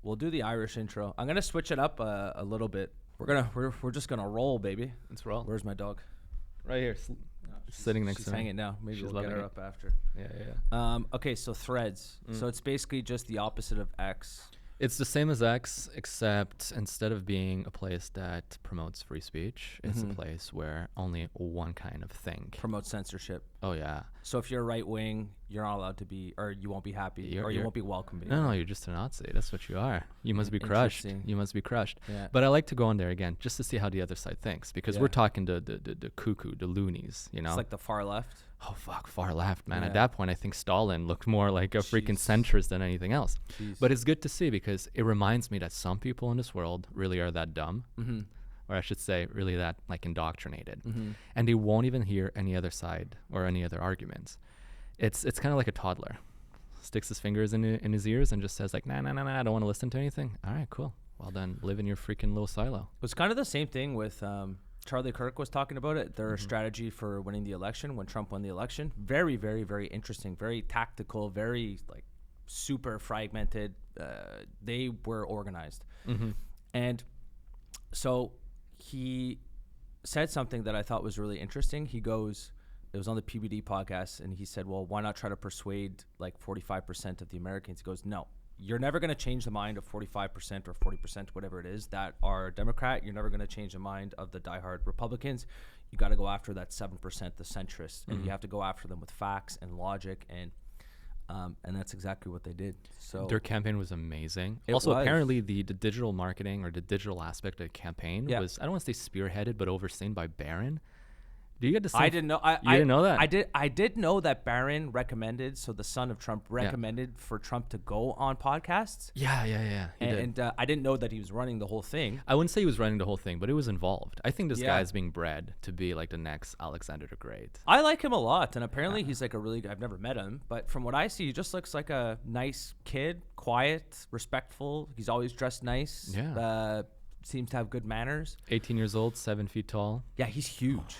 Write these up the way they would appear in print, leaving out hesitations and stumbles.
we'll do the Irish intro. I'm gonna switch it up a little bit. We're just gonna roll, baby. Let's roll. Where's my dog? Right here, sitting next to me. She's hanging now. Maybe She's we'll get her loving up after. Yeah. Okay, so Threads. So it's basically just the opposite of X. It's the same as X, except instead of being a place that promotes free speech, it's a place where only one kind of thing Promotes censorship. Oh yeah. So if you're right wing, you're not allowed to be, or you won't be happy, or you won't be welcome. No, you're just a Nazi. That's what you are. You must be crushed. You must be crushed. Yeah. But I like to go on there again just to see how the other side thinks, because we're talking the cuckoo, the loonies, you know? It's like the far left. Oh, fuck, far left, man. Yeah. At that point, I think Stalin looked more like a freaking centrist than anything else. But it's good to see, because it reminds me that some people in this world really are that dumb, or I should say really that like indoctrinated, and they won't even hear any other side or any other arguments. It's kind of like a toddler. Sticks his fingers in his ears and just says like, nah, I don't want to listen to anything. All right, cool. Well then, live in your freaking little silo. It was kind of the same thing with Charlie Kirk was talking about it. Their strategy for winning the election when Trump won the election. Very, very, very interesting. Very tactical. Very like super fragmented. They were organized. And so he said something that I thought was really interesting. He goes, it was on the PBD podcast, and he said, well, why not try to persuade like 45% of the Americans? He goes, no. You're never going to change the mind of 45% or 40%, whatever it is, that are Democrat. You're never going to change the mind of the diehard Republicans. You got to go after that 7%, the centrists, and you have to go after them with facts and logic, and that's exactly what they did. So their campaign was amazing. It Also, was. apparently the digital marketing or the digital aspect of the campaign was, I don't want to say spearheaded, but overseen by Barron. Do you get the same? I didn't know. You didn't know that? I did know that Barron recommended, so the son of Trump recommended for Trump to go on podcasts. Yeah. He did. And I didn't know that he was running the whole thing. I wouldn't say he was running the whole thing, but it was involved. I think this guy is being bred to be like the next Alexander the Great. I like him a lot, and apparently he's like a really. I've never met him, but from what I see, he just looks like a nice kid, quiet, respectful. He's always dressed nice. Yeah. Seems to have good manners. 18 years old, 7 feet tall. Yeah, he's huge.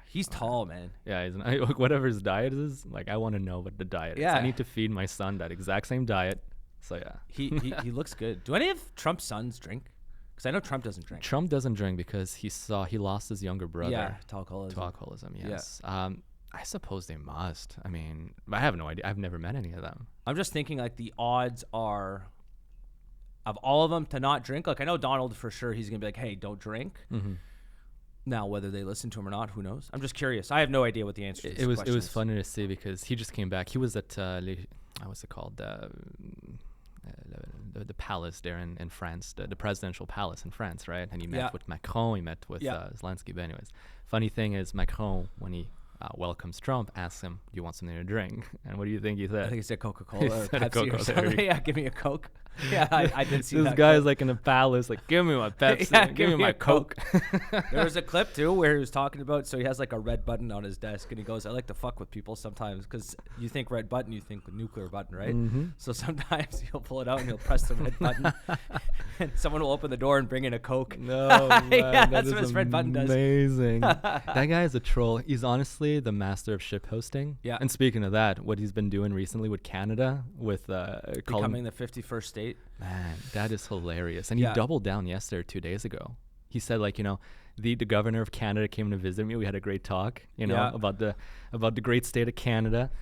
He's tall, man. Yeah, whatever his diet is, like I want to know what the diet is. I need to feed my son that exact same diet. So yeah, he looks good. Do any of Trump's sons drink? Because I know Trump doesn't drink. Trump doesn't drink because he lost his younger brother. Yeah, to alcoholism. To alcoholism, yes. Yeah. I suppose they must. I mean, I have no idea. I've never met any of them. I'm just thinking like the odds are of all of them to not drink. Like I know Donald for sure. He's gonna be like, hey, don't drink. Now, whether they listen to him or not, who knows? I'm just curious. I have no idea what the answer to this question is. It was funny to see because he just came back. He was at what's it called? The palace there in France, the presidential palace in France, right? And he met with Macron. He met with Zelensky. But anyways, funny thing is Macron, when he welcomes Trump, asks him, "Do you want something to drink?" And what do you think he said? I think he said Coca-Cola or Pepsi or something. Yeah, give me a Coke. Yeah, I did see that. This guy's like in a palace, like, give me my Pepsi, give me my Coke. There was a clip too where he was talking about, so he has like a red button on his desk, and he goes, I like to fuck with people sometimes, because you think red button, you think nuclear button, right? So sometimes he'll pull it out and he'll press the red button, and someone will open the door and bring in a Coke. No, man, yeah, that's what his red button does. Amazing. That guy is a troll. He's honestly the master of ship hosting. Yeah. And speaking of that, what he's been doing recently with Canada, with becoming the 51st state. Man, that is hilarious. And he doubled down yesterday or 2 days ago. He said, like, the governor of Canada came to visit me. We had a great talk, about the great state of Canada.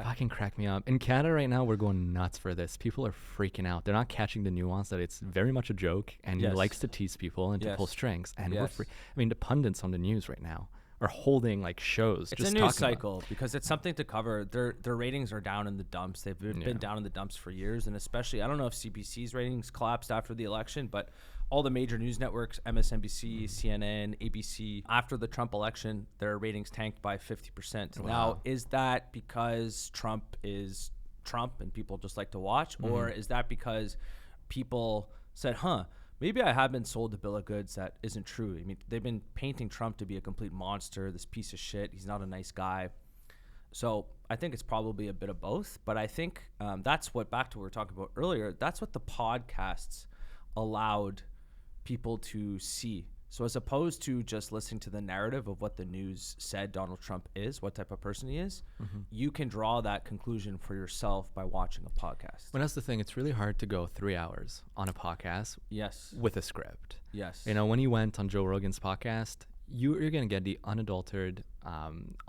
Fucking crack me up. In Canada right now, we're going nuts for this. People are freaking out. They're not catching the nuance that it's very much a joke, and he likes to tease people and to pull strings. And we're free. I mean, the pundits on the news right now are holding like shows. It's a news cycle because it's something to cover. Their ratings are down in the dumps. They've been down in the dumps for years, and especially I don't know if CBC's ratings collapsed after the election, but all the major news networks, MSNBC, CNN, ABC, after the Trump election, their ratings tanked by 50%. Wow. Now, is that because Trump is Trump and people just like to watch, or is that because people said, maybe I have been sold a bill of goods that isn't true? I mean, they've been painting Trump to be a complete monster, this piece of shit. He's not a nice guy. So I think it's probably a bit of both. But I think that's what, back to what we were talking about earlier, that's what the podcasts allowed people to see. So as opposed to just listening to the narrative of what the news said Donald Trump is, what type of person he is, you can draw that conclusion for yourself by watching a podcast. But that's the thing. It's really hard to go 3 hours on a podcast with a script. Yes. You know, when you went on Joe Rogan's podcast, you're going to get the unadulterated,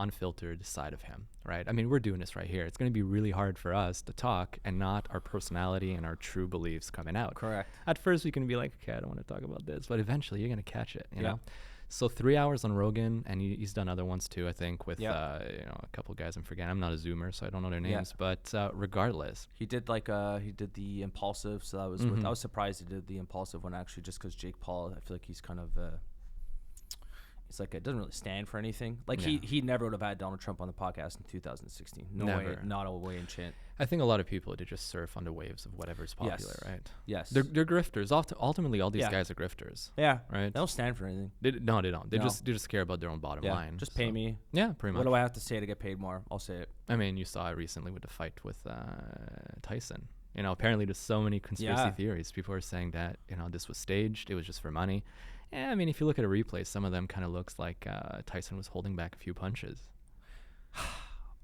unfiltered side of him, right? I mean, we're doing this right here. It's going to be really hard for us to talk and not our personality and our true beliefs coming out. Correct. At first, we can be like, okay, I don't want to talk about this. But eventually, you're going to catch it, you know? So 3 hours on Rogan, and he's done other ones too, I think, with a couple guys I'm forgetting. I'm not a Zoomer, so I don't know their names. But regardless. He did the impulsive, so that was I was surprised he did the impulsive one, actually, just because Jake Paul, I feel like he's kind of... It's like it doesn't really stand for anything. Like he never would have had Donald Trump on the podcast in 2016. No Never. way, not a way in chant. I think a lot of people did just surf on the waves of whatever's popular, right? Yes. They're grifters. Ultimately, all these guys are grifters. Yeah. Right. They don't stand for anything. They don't. They just care about their own bottom line. Just pay me. Yeah, pretty much. What do I have to say to get paid more? I'll say it. I mean, you saw it recently with the fight with Tyson. You know, apparently there's so many conspiracy theories. People are saying that, you know, this was staged. It was just for money. Yeah, I mean, if you look at a replay, some of them kind of looks like Tyson was holding back a few punches.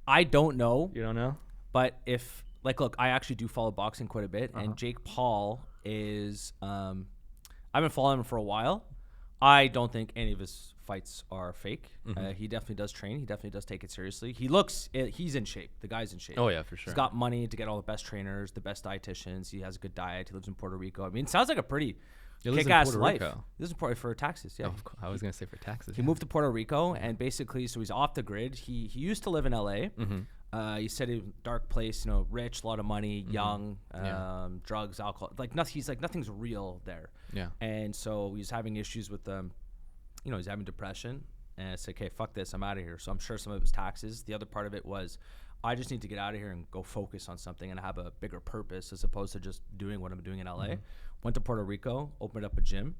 I don't know. You don't know? But if, like, look, I actually do follow boxing quite a bit, and Jake Paul is, I've been following him for a while. I don't think any of his fights are fake. He definitely does train. He definitely does take it seriously. He's in shape. The guy's in shape. Oh, yeah, for sure. He's got money to get all the best trainers, the best dietitians. He has a good diet. He lives in Puerto Rico. I mean, it sounds like a pretty... kick-ass life. He lives in Puerto for taxes, yeah. Oh, I was going to say for taxes. He moved to Puerto Rico, and basically, so he's off the grid. He used to live in L.A. He said he was a dark place, you know, rich, a lot of money, young, drugs, alcohol. He's like, nothing's real there. Yeah. And so he's having issues with, he's having depression. And it's like, okay, fuck this, I'm out of here. So I'm sure some of it was taxes. The other part of it was, I just need to get out of here and go focus on something and have a bigger purpose as opposed to just doing what I'm doing in LA. Went to Puerto Rico, opened up a gym,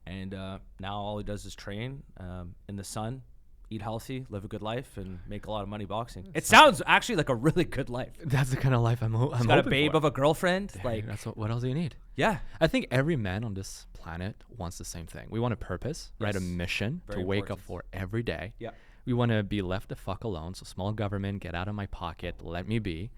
and now all he does is train in the sun, eat healthy, live a good life, and make a lot of money boxing. It sounds actually like a really good life. That's the kind of life I'm He's got a babe of a girlfriend. That's what else do you need? Yeah. I think every man on this planet wants the same thing. We want a purpose, right? A mission to wake up for every day. Yeah. We want to be left the fuck alone. So small government, get out of my pocket, let me be.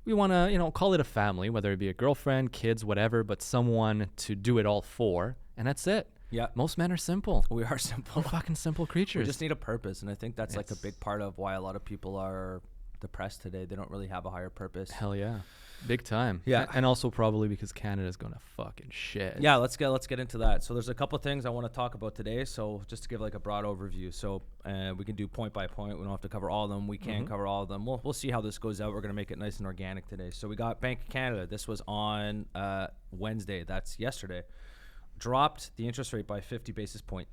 We want to, call it a family, whether it be a girlfriend, kids, whatever, but someone to do it all for, and that's it. Yeah. Most men are simple. We are simple. We're fucking simple creatures. We just need a purpose, and I think that's like a big part of why a lot of people are depressed today. They don't really have a higher purpose. Hell yeah. Big time. Yeah. And also probably because Canada's going to fucking shit. Yeah, let's get into that. So there's a couple of things I want to talk about today. So just to give like a broad overview. So we can do point by point. We don't have to cover all of them. We can cover all of them. We'll see how this goes out. We're going to make it nice and organic today. So we got Bank of Canada. This was on Wednesday. That's yesterday. Dropped the interest rate by 50 basis point.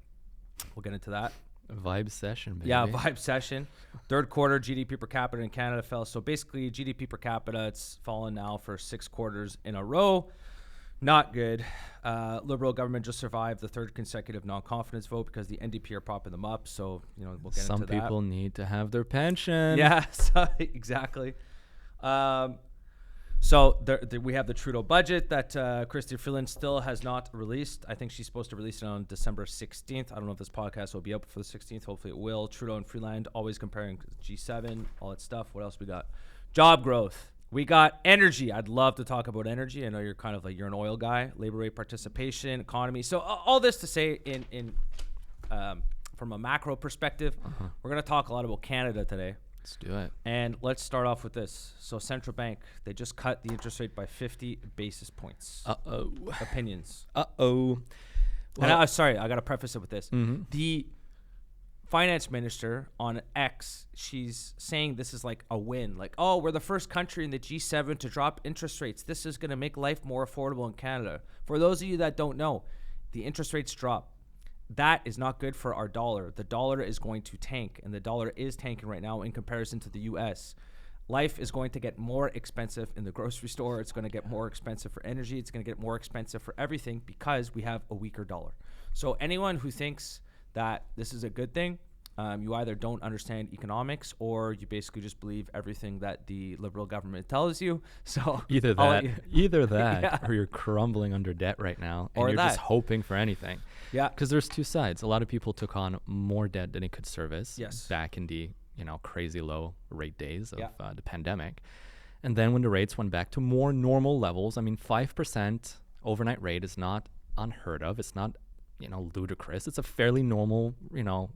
We'll get into that. Vibe session, baby. Yeah, vibe session. Third quarter GDP per capita in Canada fell. So basically GDP per capita, it's fallen now for 6 quarters in a row. Not good. Liberal government just survived the third consecutive non-confidence vote because the NDP are propping them up. So, we'll get into that. Some people need to have their pension. Yeah, exactly. So we have the Trudeau budget that Chrystia Freeland still has not released. I think she's supposed to release it on December 16th. I don't know if this podcast will be up for the 16th. Hopefully it will. Trudeau and Freeland always comparing G7, all that stuff. What else we got? Job growth. We got energy. I'd love to talk about energy. I know you're kind of like, you're an oil guy. Labor rate participation, economy. So all this to say in from a macro perspective, we're going to talk a lot about Canada today. Let's do it. And let's start off with this. So central bank, they just cut the interest rate by 50 basis points. Uh-oh. Opinions. Uh-oh. Well, and sorry, I got to preface it with this. The finance minister on X, she's saying this is like a win. Like, oh, we're the first country in the G7 to drop interest rates. This is going to make life more affordable in Canada. For those of you that don't know, the interest rates drop. That is not good for our dollar. The dollar is going to tank, and the dollar is tanking right now in comparison to the U.S. Life is going to get more expensive in the grocery store. It's going to get more expensive for energy. It's going to get more expensive for everything because we have a weaker dollar. So anyone who thinks that this is a good thing, You either don't understand economics or you basically just believe everything that the liberal government tells you. So either that, or you're crumbling under debt right now, and you're just hoping for anything. Yeah, because there's two sides. A lot of people took on more debt than they could service. Yes. Back in the crazy low rate days of the pandemic, and then when the rates went back to more normal levels, I mean, 5% overnight rate is not unheard of. It's not ludicrous. It's a fairly normal,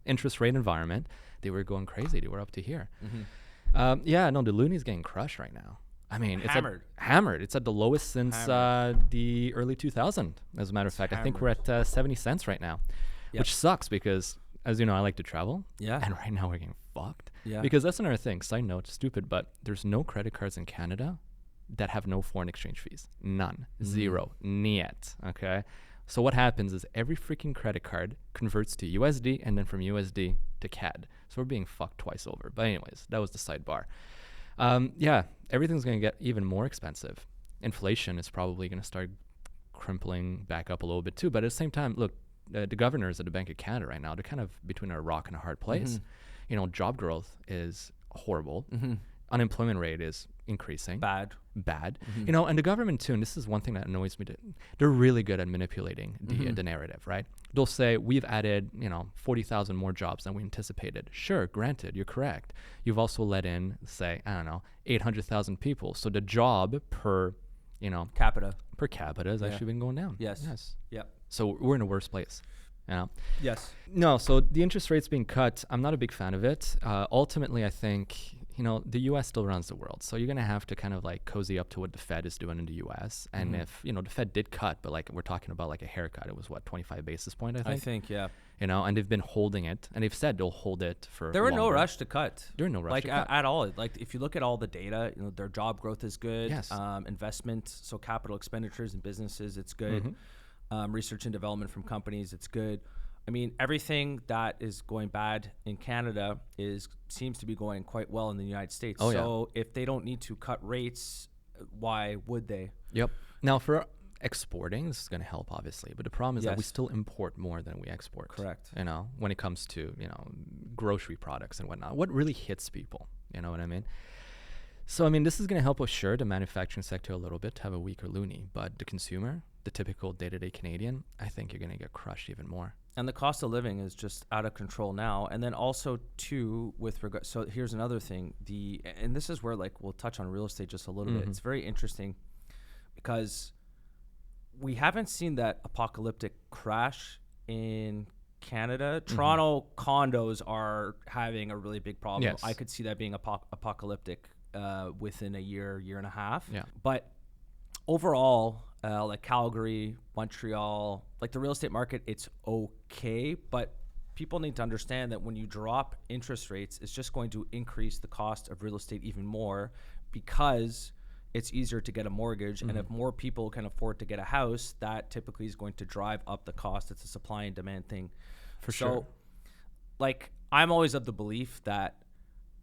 interest rate environment. They were going crazy. They were up to here. Mm-hmm. The loonie's getting crushed right now. I mean, hammered. It's at the lowest since the early 2000s. As a matter of fact, I think we're at 70 cents right now, which sucks because, as you know, I like to travel. Yeah. And right now we're getting fucked. Yeah. Because that's another thing. Side note, stupid, but there's no credit cards in Canada that have no foreign exchange fees. None. Zero. Niet. Okay. So what happens is every freaking credit card converts to USD and then from USD to CAD. So we're being fucked twice over. But anyways, that was the sidebar. Everything's going to get even more expensive. Inflation is probably going to start crimpling back up a little bit too. But at the same time, look, the governors at the Bank of Canada right now, they're kind of between a rock and a hard place. Mm-hmm. Job growth is horrible. Mm-hmm. Unemployment rate is increasing. Bad. Mm-hmm. And the government too, and this is one thing that annoys me, they're really good at manipulating the narrative, right? They'll say, we've added, 40,000 more jobs than we anticipated. Sure, granted, you're correct. You've also let in, say, 800,000 people. So the job per capita has actually been going down. Yes. Yep. So we're in a worse place. Yes. No, so the interest rates being cut, I'm not a big fan of it. Ultimately, I think, the U.S. still runs the world. So you're going to have to kind of like cozy up to what the Fed is doing in the U.S. And if, the Fed did cut, but like we're talking about like a haircut, it was 25 basis point, I think. Yeah. And they've been holding it, and they've said they'll hold it for There were no rush to cut. There were no rush to cut. At all. Like if you look at all the data, their job growth is good. Yes. Investment, so capital expenditures in businesses, it's good. Mm-hmm. Research and development from companies, it's good. I mean, everything that is going bad in Canada seems to be going quite well in the United States. If they don't need to cut rates, why would they? Yep. Now, for exporting, this is going to help, obviously. But the problem is that we still import more than we export. Correct. When it comes to, grocery products and whatnot. What really hits people? You know what I mean? So, I mean, this is going to help us, sure, the manufacturing sector a little bit to have a weaker loonie. But the consumer, the typical day-to-day Canadian, I think you're going to get crushed even more. And the cost of living is just out of control now. And then also, too, with regard, so here's another thing. And this is where, like, we'll touch on real estate just a little bit. It's very interesting because we haven't seen that apocalyptic crash in Canada. Toronto condos are having a really big problem. Yes. I could see that being apocalyptic within a year and a half. Yeah. But overall, like Calgary, Montreal, like the real estate market, it's okay, but people need to understand that when you drop interest rates, it's just going to increase the cost of real estate even more because it's easier to get a mortgage. And if more people can afford to get a house, that typically is going to drive up the cost. It's a supply and demand thing. For sure. Like, I'm always of the belief that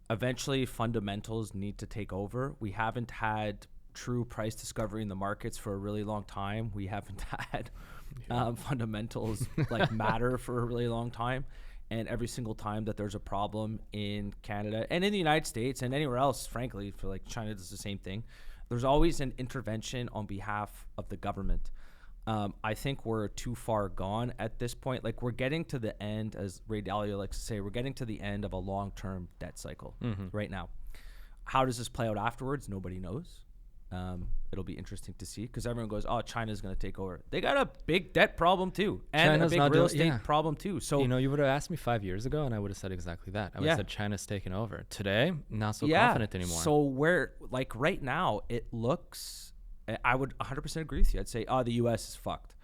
eventually fundamentals need to take over. We haven't had true price discovery in the markets for a really long time. We haven't had fundamentals like matter for a really long time. And every single time that there's a problem in Canada and in the United States and anywhere else, frankly, for like China does the same thing, there's always an intervention on behalf of the government. I think we're too far gone at this point. Like, we're getting to the end, as Ray Dalio likes to say, we're getting to the end of a long-term debt cycle right now. How does this play out afterwards? Nobody knows. It'll be interesting to see because everyone goes, oh, China's going to take over. They got a big debt problem too, and China's a big real estate problem too. So you would have asked me 5 years ago and I would have said exactly that. I would have said China's taking over. Today, not so confident anymore. So where, like right now, it looks, I would 100% agree with you. I'd say, the US is fucked.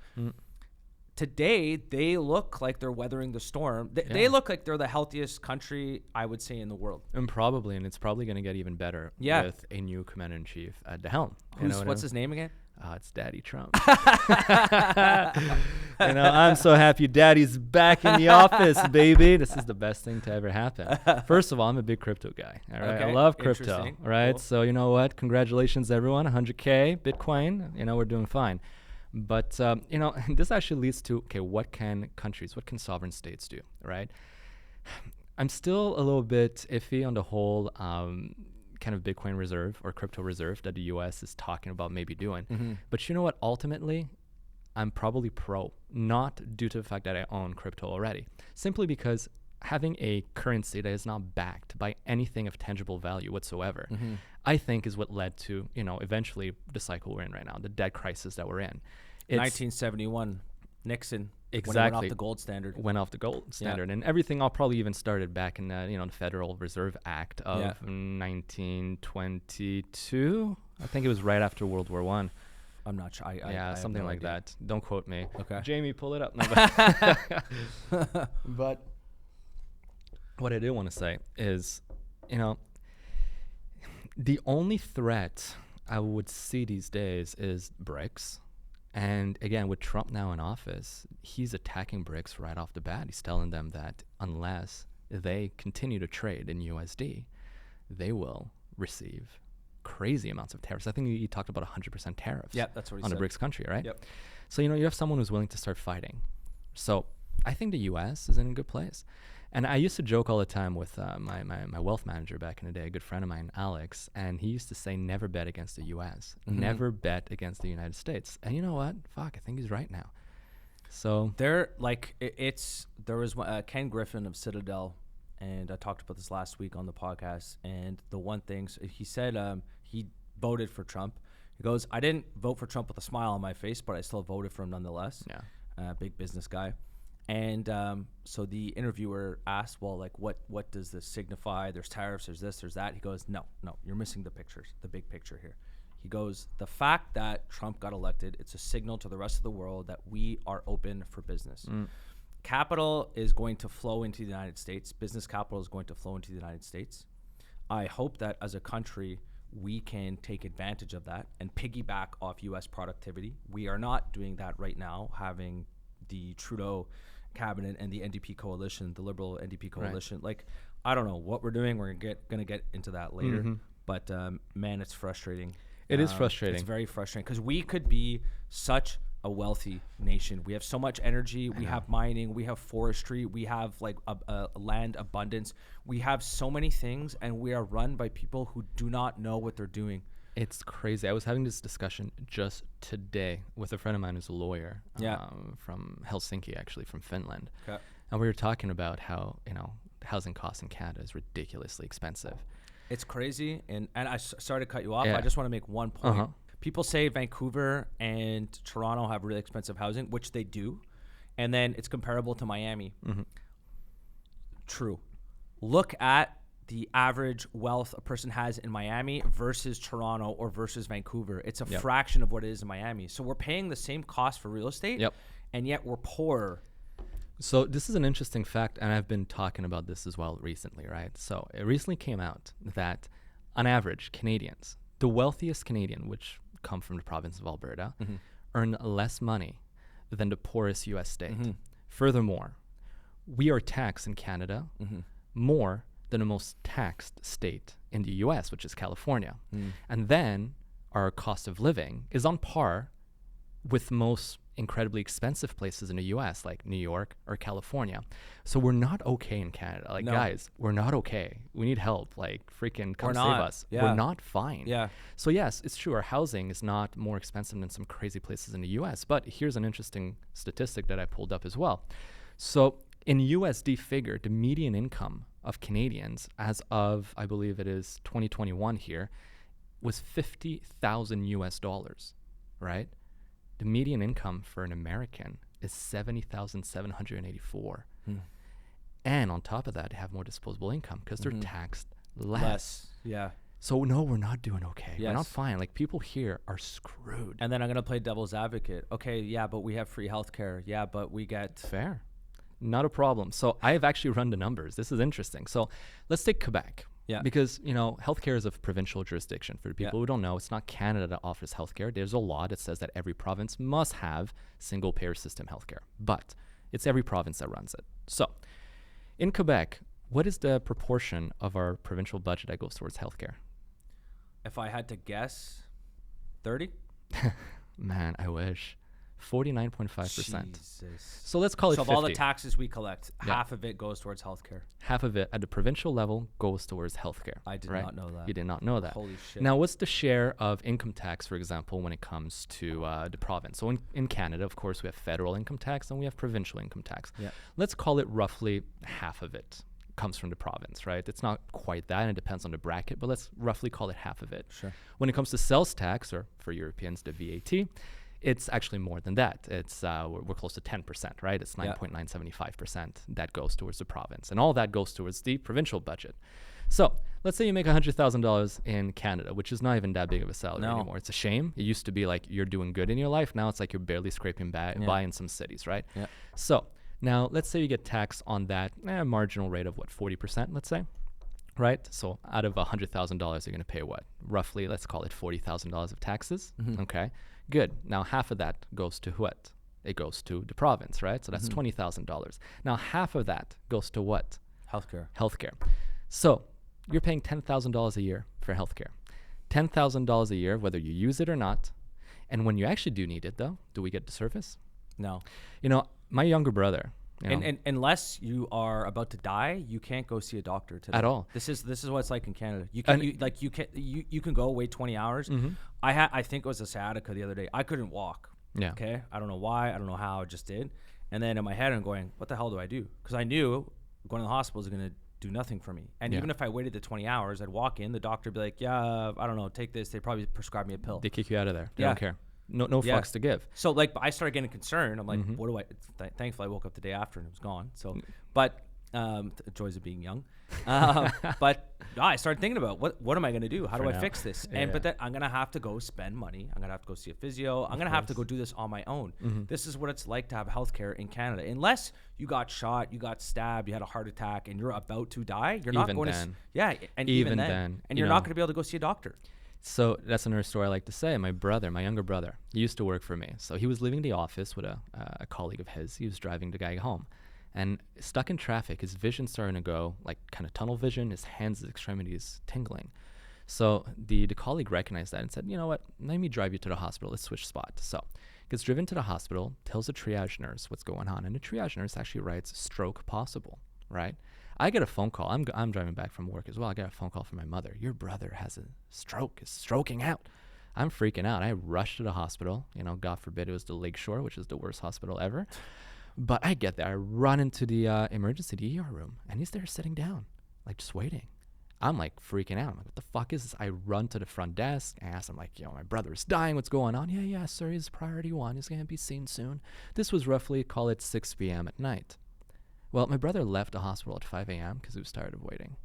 Today, they look like they're weathering the storm. They look like they're the healthiest country, I would say, in the world. And it's probably going to get even better with a new commander-in-chief at the helm. What's his name again? It's Daddy Trump. I'm so happy Daddy's back in the office, baby. This is the best thing to ever happen. First of all, I'm a big crypto guy. All right, I love crypto. Right, cool. So you know what? Congratulations, everyone. 100K Bitcoin. We're doing fine. But, this actually leads to, what can sovereign states do, right? I'm still a little bit iffy on the whole kind of Bitcoin reserve or crypto reserve that the US is talking about maybe doing. Mm-hmm. But you know what? Ultimately, I'm probably pro, not due to the fact that I own crypto already, simply because having a currency that is not backed by anything of tangible value whatsoever, Mm-hmm. I think is what led to, eventually the cycle we're in right now, the debt crisis that we're in. It's 1971, Nixon. Exactly. When it went off the gold standard. Went off the gold standard. And everything all probably even started back in the Federal Reserve Act of 1922. I think it was right after World War One. I'm not sure. I something like that. Don't quote me. Okay. Jamie, pull it up. No, but what I do want to say is, the only threat I would see these days is BRICS. And again, with Trump now in office, he's attacking BRICS right off the bat. He's telling them that unless they continue to trade in USD, they will receive crazy amounts of tariffs. I think he talked about 100% tariffs. Yeah, that's what he on said. a BRICS country, right? Yep. So, you have someone who's willing to start fighting. So I think the US is in a good place. And I used to joke all the time with my wealth manager back in the day, a good friend of mine, Alex, and he used to say, never bet against the U.S. Mm-hmm. Never bet against the United States. And you know what? Fuck, I think he's right now. So there was Ken Griffin of Citadel, and I talked about this last week on the podcast. And the one thing he said, he voted for Trump. He goes, I didn't vote for Trump with a smile on my face, but I still voted for him nonetheless. Yeah, big business guy. And so the interviewer asked, well, like, what does this signify? There's tariffs, there's this, there's that. He goes, no, you're missing the big picture here. He goes, the fact that Trump got elected, it's a signal to the rest of the world that we are open for business. Capital is going to flow into the United States. Business capital is going to flow into the United States. I hope that as a country, we can take advantage of that and piggyback off U.S. productivity. We are not doing that right now, having the Trudeau cabinet and the NDP coalition, the Liberal NDP coalition. Right. Like, I don't know what we're doing. We're gonna get into that later. Mm-hmm. But man, it's frustrating. It is frustrating. It's very frustrating because we could be such a wealthy nation. We have so much energy. We have mining. We have forestry. We have like a land abundance. We have so many things, and we are run by people who do not know what they're doing. It's crazy. I was having this discussion just today with a friend of mine who's a lawyer from Helsinki, actually, from Finland. Okay. And we were talking about how, housing costs in Canada is ridiculously expensive. It's crazy. And sorry to cut you off. I just want to make one point. Uh-huh. People say Vancouver and Toronto have really expensive housing, which they do. And then it's comparable to Miami. Mm-hmm. True. Look at the average wealth a person has in Miami versus Toronto or versus Vancouver. It's a fraction of what it is in Miami. So we're paying the same cost for real estate, and yet we're poorer. So this is an interesting fact, and I've been talking about this as well recently, right? So it recently came out that on average, Canadians, the wealthiest Canadian, which come from the province of Alberta, earn less money than the poorest U.S. state. Mm-hmm. Furthermore, we are taxed in Canada more than the most taxed state in the U.S., which is California. And then our cost of living is on par with most incredibly expensive places in the U.S., like New York or California. So we're not okay in Canada. Like, guys, we're not okay. We need help. Like, freaking come save us. Yeah. We're not fine. Yeah. So yes, it's true. Our housing is not more expensive than some crazy places in the U.S. But here's an interesting statistic that I pulled up as well. So in USD figure, the median income of Canadians as of, I believe it is 2021 here, was $50,000 US, right? The median income for an American is $70,784. And on top of that, they have more disposable income because they're taxed less. Yeah. So no, we're not doing okay. Yes. We're not fine. Like, people here are screwed. And then I'm going to play devil's advocate. Okay, yeah, but we have free healthcare. Yeah, but we get... Fair. Not a problem. So I've actually run the numbers. This is interesting. So let's take Quebec. Yeah. Because, healthcare is of provincial jurisdiction. For people who don't know, it's not Canada that offers healthcare. There's a law that says that every province must have single-payer system healthcare. But it's every province that runs it. So in Quebec, what is the proportion of our provincial budget that goes towards healthcare? If I had to guess, 30? Man, I wish. 49.5%. Jesus. So let's call it 50. So of all the taxes we collect, half of it goes towards healthcare. Half of it at the provincial level goes towards healthcare. I did not know that. You did not know that. Holy shit. Now, what's the share of income tax, for example, when it comes to the province? So in Canada, of course, we have federal income tax and we have provincial income tax. Yeah. Let's call it roughly half of it comes from the province, right? It's not quite that, and it depends on the bracket, but let's roughly call it half of it. Sure. When it comes to sales tax, or for Europeans, the VAT, it's actually more than that. It's we're close to 10%, right? It's 9.975% that goes towards the province, and all that goes towards the provincial budget. So let's say you make $100,000 in Canada, which is not even that big of a salary anymore. It's a shame. It used to be like you're doing good in your life. Now it's like you're barely scraping by in some cities, right? Yeah. So now let's say you get taxed on that marginal rate of what, 40%, let's say, right? So out of $100,000, you're going to pay what? Roughly, let's call it $40,000 of taxes. Okay. Good. Now half of that goes to what? It goes to the province, right? So that's $20,000. Now half of that goes to what? Healthcare. So you're paying $10,000 a year for healthcare. $10,000 a year, whether you use it or not. And when you actually do need it, though, do we get the service? No. You know, my younger brother. And unless you are about to die, you can't go see a doctor today. At all. This is what it's like in Canada. You can go wait 20 hours. I think it was a sciatica the other day. I couldn't walk. Yeah. Okay. I don't know why. I don't know how. I just did. And then in my head, I'm going, what the hell do I do? Because I knew going to the hospital is going to do nothing for me. And even if I waited the 20 hours, I'd walk in. The doctor would be like, yeah, I don't know, take this. They probably prescribe me a pill. They kick you out of there. They don't care. No fucks to give. So like, I started getting concerned. I'm like, what do I? Thankfully, I woke up the day after and it was gone. So, but joys of being young. But I started thinking about what am I going to do? How do I fix this? But then I'm going to have to go spend money. I'm going to have to go see a physio. I'm going to have to go do this on my own. This is what it's like to have healthcare in Canada. Unless you got shot, you got stabbed, you had a heart attack, and you're about to die, you're not going to. Yeah, and even then, and you're not going to be able to go see a doctor. So that's another story I like to say. My younger brother, he used to work for me. So he was leaving the office with a colleague of his. He was driving the guy home. And stuck in traffic, his vision starting to go like kind of tunnel vision, his hands, his extremities tingling. So the colleague recognized that and said, you know what, let me drive you to the hospital. Let's switch spots. So gets driven to the hospital, tells the triage nurse what's going on. And the triage nurse actually writes stroke possible, right? I get a phone call. I'm driving back from work as well. I get a phone call from my mother. Your brother has a stroke, is stroking out. I'm freaking out. I rush to the hospital. You know, God forbid it was the Lakeshore, which is the worst hospital ever. But I get there. I run into the emergency, the ER room, and he's there sitting down, like just waiting. I'm like freaking out. I'm like, what the fuck is this? I run to the front desk. I ask him like, my brother is dying. What's going on? Yeah, sir. He's priority 1. He's going to be seen soon. This was roughly, call it 6 p.m. at night. Well, my brother left the hospital at 5 a.m. because he was tired of waiting.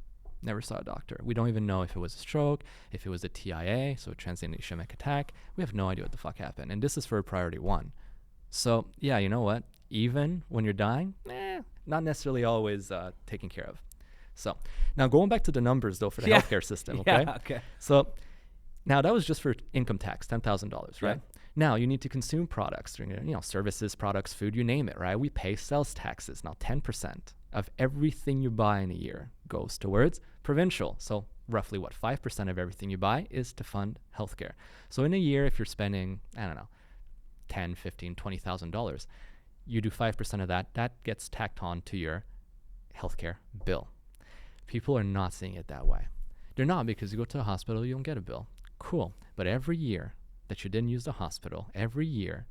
Never saw a doctor. We don't even know if it was a stroke, if it was a TIA, so a transient ischemic attack. We have no idea what the fuck happened. And this is for a priority 1. So, yeah, you know what? Even when you're dying, not necessarily always taken care of. So now going back to the numbers, though, for the healthcare system, okay? Yeah, okay. So now that was just for income tax, $10,000, right? Yeah. Now you need to consume products, services, products, food, you name it, right? We pay sales taxes. Now 10% of everything you buy in a year goes towards provincial. So roughly 5% of everything you buy is to fund healthcare. So in a year, if you're spending, I don't know, $10, $15, $20,000, you do 5% of that gets tacked on to your healthcare bill. People are not seeing it that way. They're not, because you go to the hospital, you don't get a bill. Cool. But every year that you didn't use the hospital, every year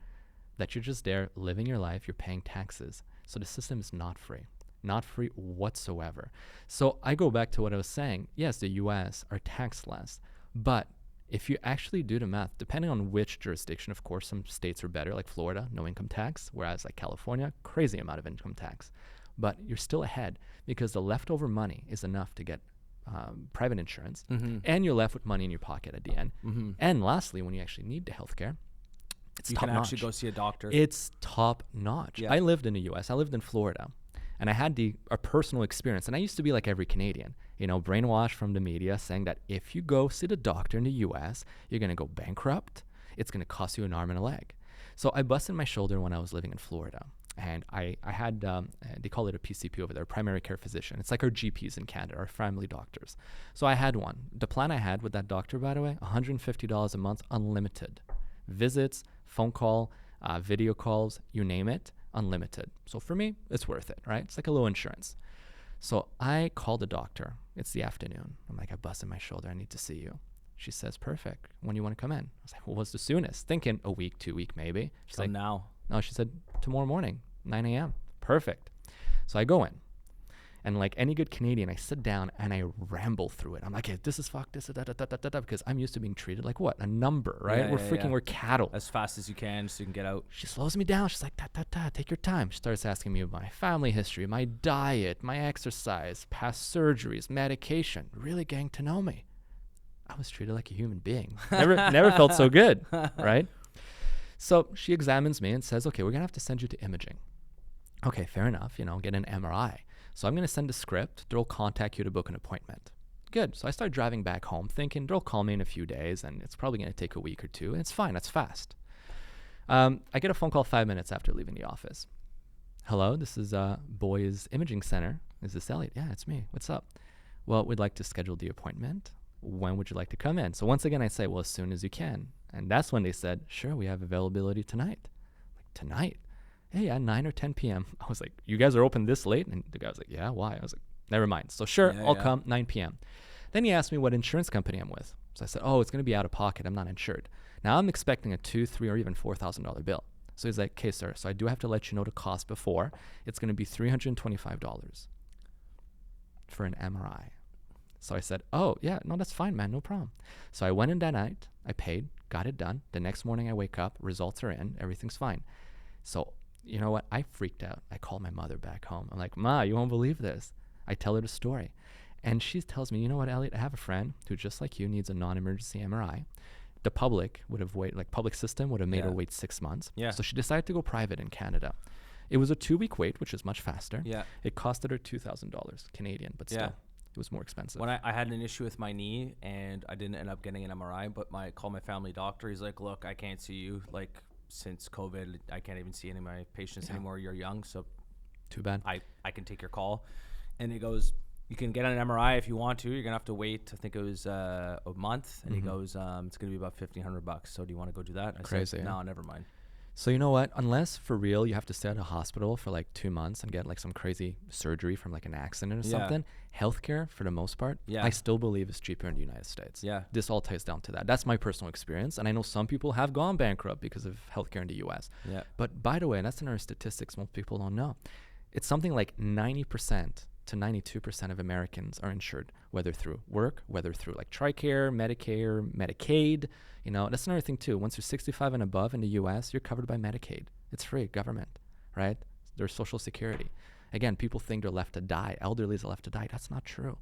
that you're just there living your life, you're paying taxes. So the system is not free whatsoever. So I go back to what I was saying. Yes, the US are taxed less, but if you actually do the math, depending on which jurisdiction, of course, some states are better, like Florida, no income tax, whereas like California, crazy amount of income tax. But you're still ahead because the leftover money is enough to get private insurance, and you're left with money in your pocket at the end. And lastly, when you actually need the healthcare, it's top notch. You can actually go see a doctor. It's top notch. Yeah. I lived in the US. I lived in Florida. And I had a personal experience. And I used to be like every Canadian, brainwashed from the media saying that if you go see the doctor in the US, you're going to go bankrupt. It's going to cost you an arm and a leg. So I busted my shoulder when I was living in Florida. And I had, they call it a PCP over there, primary care physician. It's like our GPs in Canada, our family doctors. So I had one. The plan I had with that doctor, by the way, $150 a month, unlimited. Visits, phone call, video calls, you name it, unlimited. So for me, it's worth it, right? It's like a low insurance. So I called the doctor. It's the afternoon. I'm like, I busted my shoulder. I need to see you. She says, perfect. When do you want to come in? I was like, well, what's the soonest? Thinking a week, 2 week, maybe. She's like, now. No, she said, tomorrow morning, 9 a.m. Perfect. So I go in. And like any good Canadian, I sit down and I ramble through it. I'm like, hey, this is fucked, this is da, because I'm used to being treated like what? A number, right? We're cattle. As fast as you can so you can get out. She slows me down. She's like, take your time. She starts asking me about my family history, my diet, my exercise, past surgeries, medication, really getting to know me. I was treated like a human being. Never felt so good, right? So she examines me and says, okay, we're going to have to send you to imaging. Okay, fair enough, get an MRI. So I'm going to send a script. They'll contact you to book an appointment. Good. So I start driving back home thinking they'll call me in a few days and it's probably going to take a week or two. And it's fine. That's fast. I get a phone call 5 minutes after leaving the office. Hello, this is Boys Imaging Center. Is this Elliot? Yeah, it's me. What's up? Well, we'd like to schedule the appointment. When would you like to come in? So once again, I say, well, as soon as you can. And that's when they said, sure, we have availability tonight. Like, tonight? Hey, at 9 or 10 p.m. I was like, you guys are open this late? And the guy was like, yeah, why? I was like, never mind. So sure, I'll come 9 p.m. Then he asked me what insurance company I'm with. So I said, oh, it's going to be out of pocket. I'm not insured. Now I'm expecting a $2,000, $3,000, or even $4,000 bill. So he's like, okay, sir, so I do have to let you know the cost before. It's going to be $325 for an MRI. So I said, oh, yeah, no, that's fine, man, no problem. So I went in that night, I paid, got it done. The next morning I wake up, results are in, everything's fine. So you know what? I freaked out. I called my mother back home. I'm like, Ma, you won't believe this. I tell her the story. And she tells me, you know what, Elliot, I have a friend who, just like you, needs a non-emergency MRI. The public would have public system would have made her wait 6 months. Yeah. So she decided to go private in Canada. It was a 2-week wait, which is much faster. Yeah. It costed her $2,000 Canadian, but still. It was more expensive. When I had an issue with my knee and I didn't end up getting an MRI, but I called my family doctor. He's like, look, I can't see you. Like, since COVID, I can't even see any of my patients anymore. You're young, so too bad. I can take your call. And he goes, you can get an MRI if you want to. You're going to have to wait, I think it was a month. And he goes, it's going to be about $1,500. So do you want to go do that? I Crazy. said, no, never mind. So you know what? Unless for real you have to stay at a hospital for like 2 months and get like some crazy surgery from like an accident or something, healthcare for the most part, I still believe is cheaper in the United States. Yeah. This all ties down to that. That's my personal experience. And I know some people have gone bankrupt because of healthcare in the US. Yeah. But by the way, and that's another statistics most people don't know, it's something like 90% to 92% of Americans are insured, whether through work, whether through like TRICARE, Medicare, Medicaid. That's another thing too. Once you're 65 and above in the US, you're covered by Medicaid. It's free, government, right? There's Social Security. Again, people think they're left to die. Elderlies are left to die. That's not true.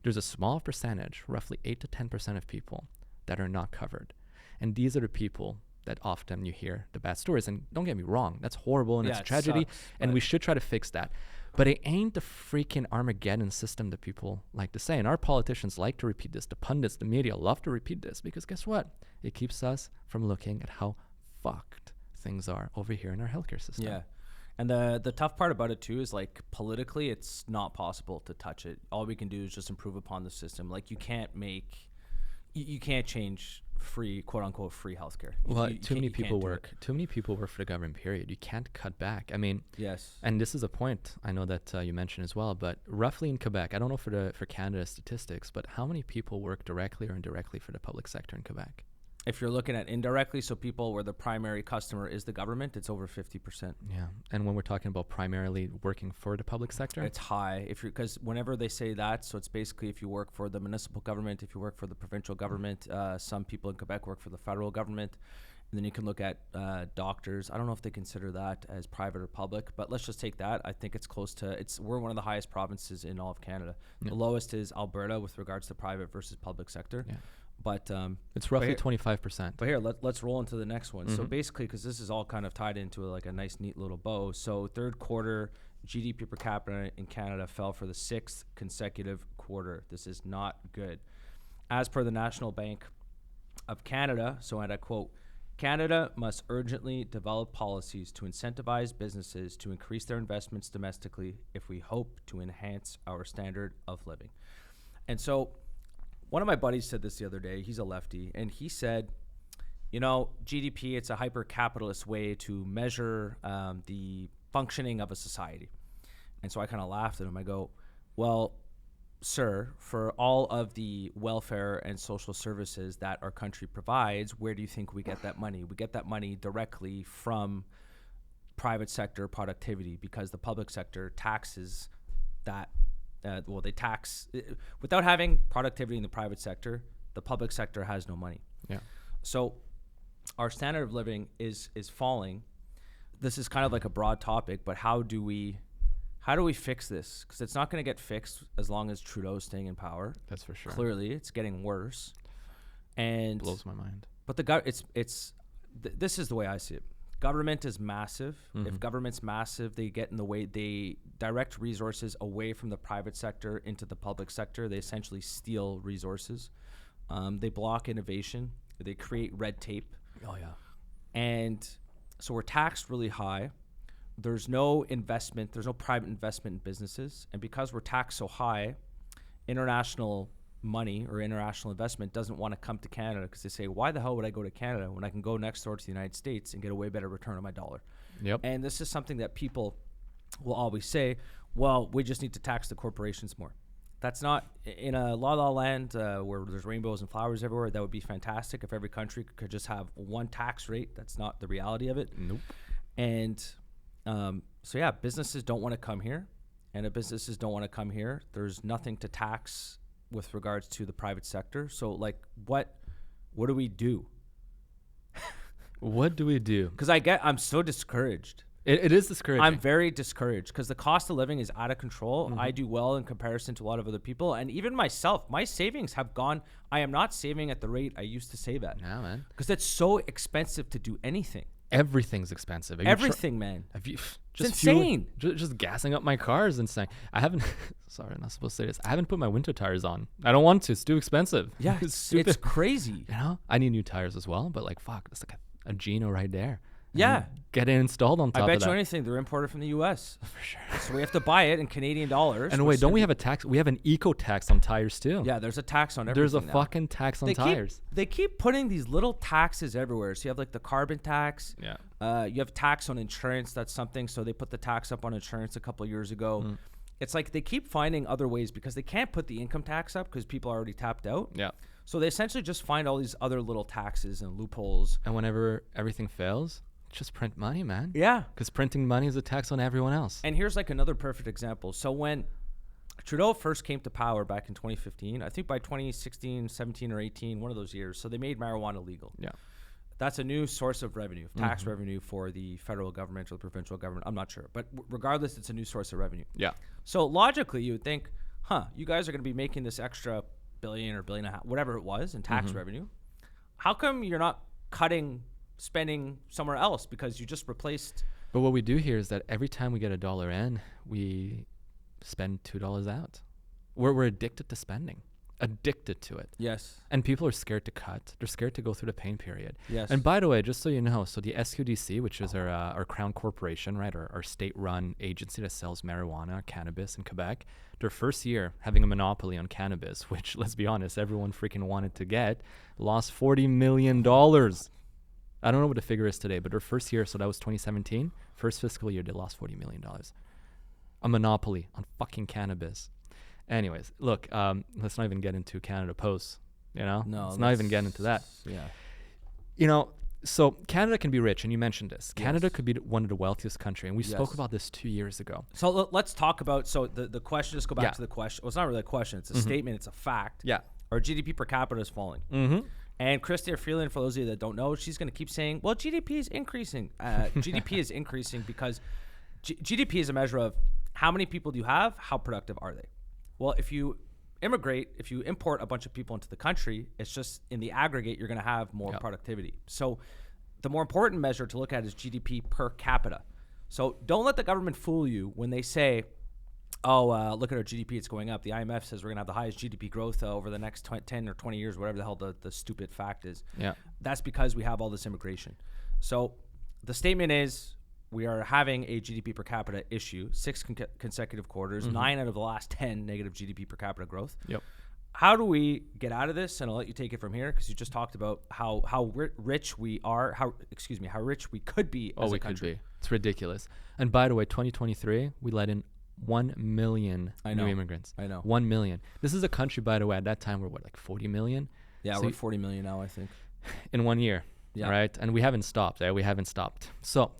There's a small percentage, roughly 8 to 10% of people that are not covered. And these are the people that often you hear the bad stories. And don't get me wrong, that's horrible and it's a tragedy. Sucks, and we should try to fix that. But it ain't the freaking Armageddon system that people like to say. And our politicians like to repeat this. The pundits, the media love to repeat this because guess what? It keeps us from looking at how fucked things are over here in our healthcare system. Yeah. And the tough part about it too is like politically, it's not possible to touch it. All we can do is just improve upon the system. Like you can't change free, quote unquote, free healthcare. Well, too many people work for the government, period. You can't cut back. I mean, yes. And this is a point I know that you mentioned as well, but roughly in Quebec, I don't know for Canada statistics, but how many people work directly or indirectly for the public sector in Quebec? If you're looking at indirectly, so people where the primary customer is the government, it's over 50%. Yeah. And when we're talking about primarily working for the public sector, it's high. Because whenever they say that, so it's basically if you work for the municipal government, if you work for the provincial government, some people in Quebec work for the federal government. And then you can look at doctors. I don't know if they consider that as private or public, but let's just take that. I think it's close to, we're one of the highest provinces in all of Canada. Yeah. The lowest is Alberta with regards to private versus public sector. Yeah. But it's roughly 25%. But here, let's roll into the next one. Mm-hmm. So basically, because this is all kind of tied into like a nice, neat little bow. So third quarter GDP per capita in Canada fell for the 6th consecutive quarter. This is not good. As per the National Bank of Canada, so and I quote, Canada must urgently develop policies to incentivize businesses to increase their investments domestically if we hope to enhance our standard of living. And so one of my buddies said this the other day. He's a lefty, and he said, GDP, it's a hyper-capitalist way to measure the functioning of a society. And so I kind of laughed at him. I go, well, sir, for all of the welfare and social services that our country provides, where do you think we get that money? We get that money directly from private sector productivity, because the public sector taxes that. They tax without having productivity in the private sector. The public sector has no money. Yeah. So our standard of living is falling. This is kind of like a broad topic, but how do we fix this? Because it's not going to get fixed as long as Trudeau's staying in power. That's for sure. Clearly, it's getting worse, and blows my mind. But this is the way I see it. Government is massive. Mm-hmm. If government's massive, they get in the way. They direct resources away from the private sector into the public sector. They essentially steal resources. They block innovation. They create red tape. Oh yeah. And so we're taxed really high. There's no investment. There's no private investment in businesses. And because we're taxed so high, international money or international investment doesn't want to come to Canada, because they say, why the hell would I go to Canada when I can go next door to the United States and get a way better return on my dollar? Yep. And this is something that people will always say, well, we just need to tax the corporations more. That's not, in a la land where there's rainbows and flowers everywhere, that would be fantastic if every country could just have one tax rate. That's not the reality of it. Nope. And so yeah, businesses don't want to come here. And if businesses don't want to come here, there's nothing to tax with regards to the private sector. So like, what do we do? What do we do? Because I'm so discouraged. It is discouraging. I'm very discouraged because the cost of living is out of control. Mm-hmm. I do well in comparison to a lot of other people. And even myself, my savings have gone. I am not saving at the rate I used to save at. Yeah, man. Because it's so expensive to do anything. Everything's expensive. Everything, man. It's insane. Just gassing up my car is insane. I haven't, sorry, I'm not supposed to say this. I haven't put my winter tires on. I don't want to. It's too expensive. Yeah, it's crazy. You know, I need new tires as well, but like, fuck, that's like a Gino right there. Yeah. Get it installed on top of that. I bet you anything, they're imported from the U.S. For sure. So we have to buy it in Canadian dollars. And wait, don't we have a tax? We have an eco tax on tires too. Yeah, there's a tax on everything. There's a now. fucking tax on tires. They keep putting these little taxes everywhere. So you have like the carbon tax. Yeah. You have tax on insurance. That's something. So they put the tax up on insurance a couple of years ago. Mm. It's like they keep finding other ways because they can't put the income tax up because people are already tapped out. Yeah. So they essentially just find all these other little taxes and loopholes. And whenever everything fails, just print money, man. Yeah. Because printing money is a tax on everyone else. And here's like another perfect example. So when Trudeau first came to power back in 2015, I think by 2016, 17 or 18, one of those years, so they made marijuana legal. Yeah. That's a new source of revenue, tax revenue for the federal government or the provincial government. I'm not sure. But regardless, it's a new source of revenue. Yeah. So logically, you would think, you guys are going to be making this extra billion or billion and a half, whatever it was, in tax revenue. How come you're not spending somewhere else because you just replaced? But what we do here is that every time we get $1 in, we spend $2 out. We're addicted to spending, addicted to it. Yes. And people are scared to cut. They're scared to go through the pain period. Yes. And by the way, just so you know, so the SQDC, which is our crown corporation, right, our state-run agency that sells marijuana, cannabis in Quebec, their first year having a monopoly on cannabis, which, let's be honest, everyone freaking wanted to get, lost $40 million. I don't know what the figure is today, but their first year, so that was 2017, first fiscal year, they lost $40 million. A monopoly on fucking cannabis. Anyways, look, let's not even get into Canada Post, you know? No. Let's not even get into that. Yeah. You know, so Canada can be rich, and you mentioned this. Yes. Canada could be one of the wealthiest countries, and we spoke about this 2 years ago. So let's talk about, the question, just go back to the question. Well, it's not really a question. It's a statement. It's a fact. Yeah. Our GDP per capita is falling. Mm-hmm. And Chrystia Freeland, for those of you that don't know, she's going to keep saying, well, GDP is increasing. GDP is increasing because GDP is a measure of how many people do you have, how productive are they? Well, if you import a bunch of people into the country, it's just in the aggregate, you're going to have more productivity. So the more important measure to look at is GDP per capita. So don't let the government fool you when they say, look at our GDP, it's going up. The IMF says we're going to have the highest GDP growth over the next 10 or 20 years, whatever the hell the stupid fact is. Yeah. That's because we have all this immigration. So the statement is we are having a GDP per capita issue, 6 consecutive quarters, 9 out of the last 10 negative GDP per capita growth. Yep. how do we get out of this? And I'll let you take it from here because you just talked about how rich we are, how rich we could be as a country. Could be. It's ridiculous. And by the way, 2023, we let in 1 million new immigrants. I know. 1 million. This is a country, by the way, at that time we're like 40 million? Yeah, so we're 40 million now, I think. In 1 year, right? And we haven't stopped. We haven't stopped. So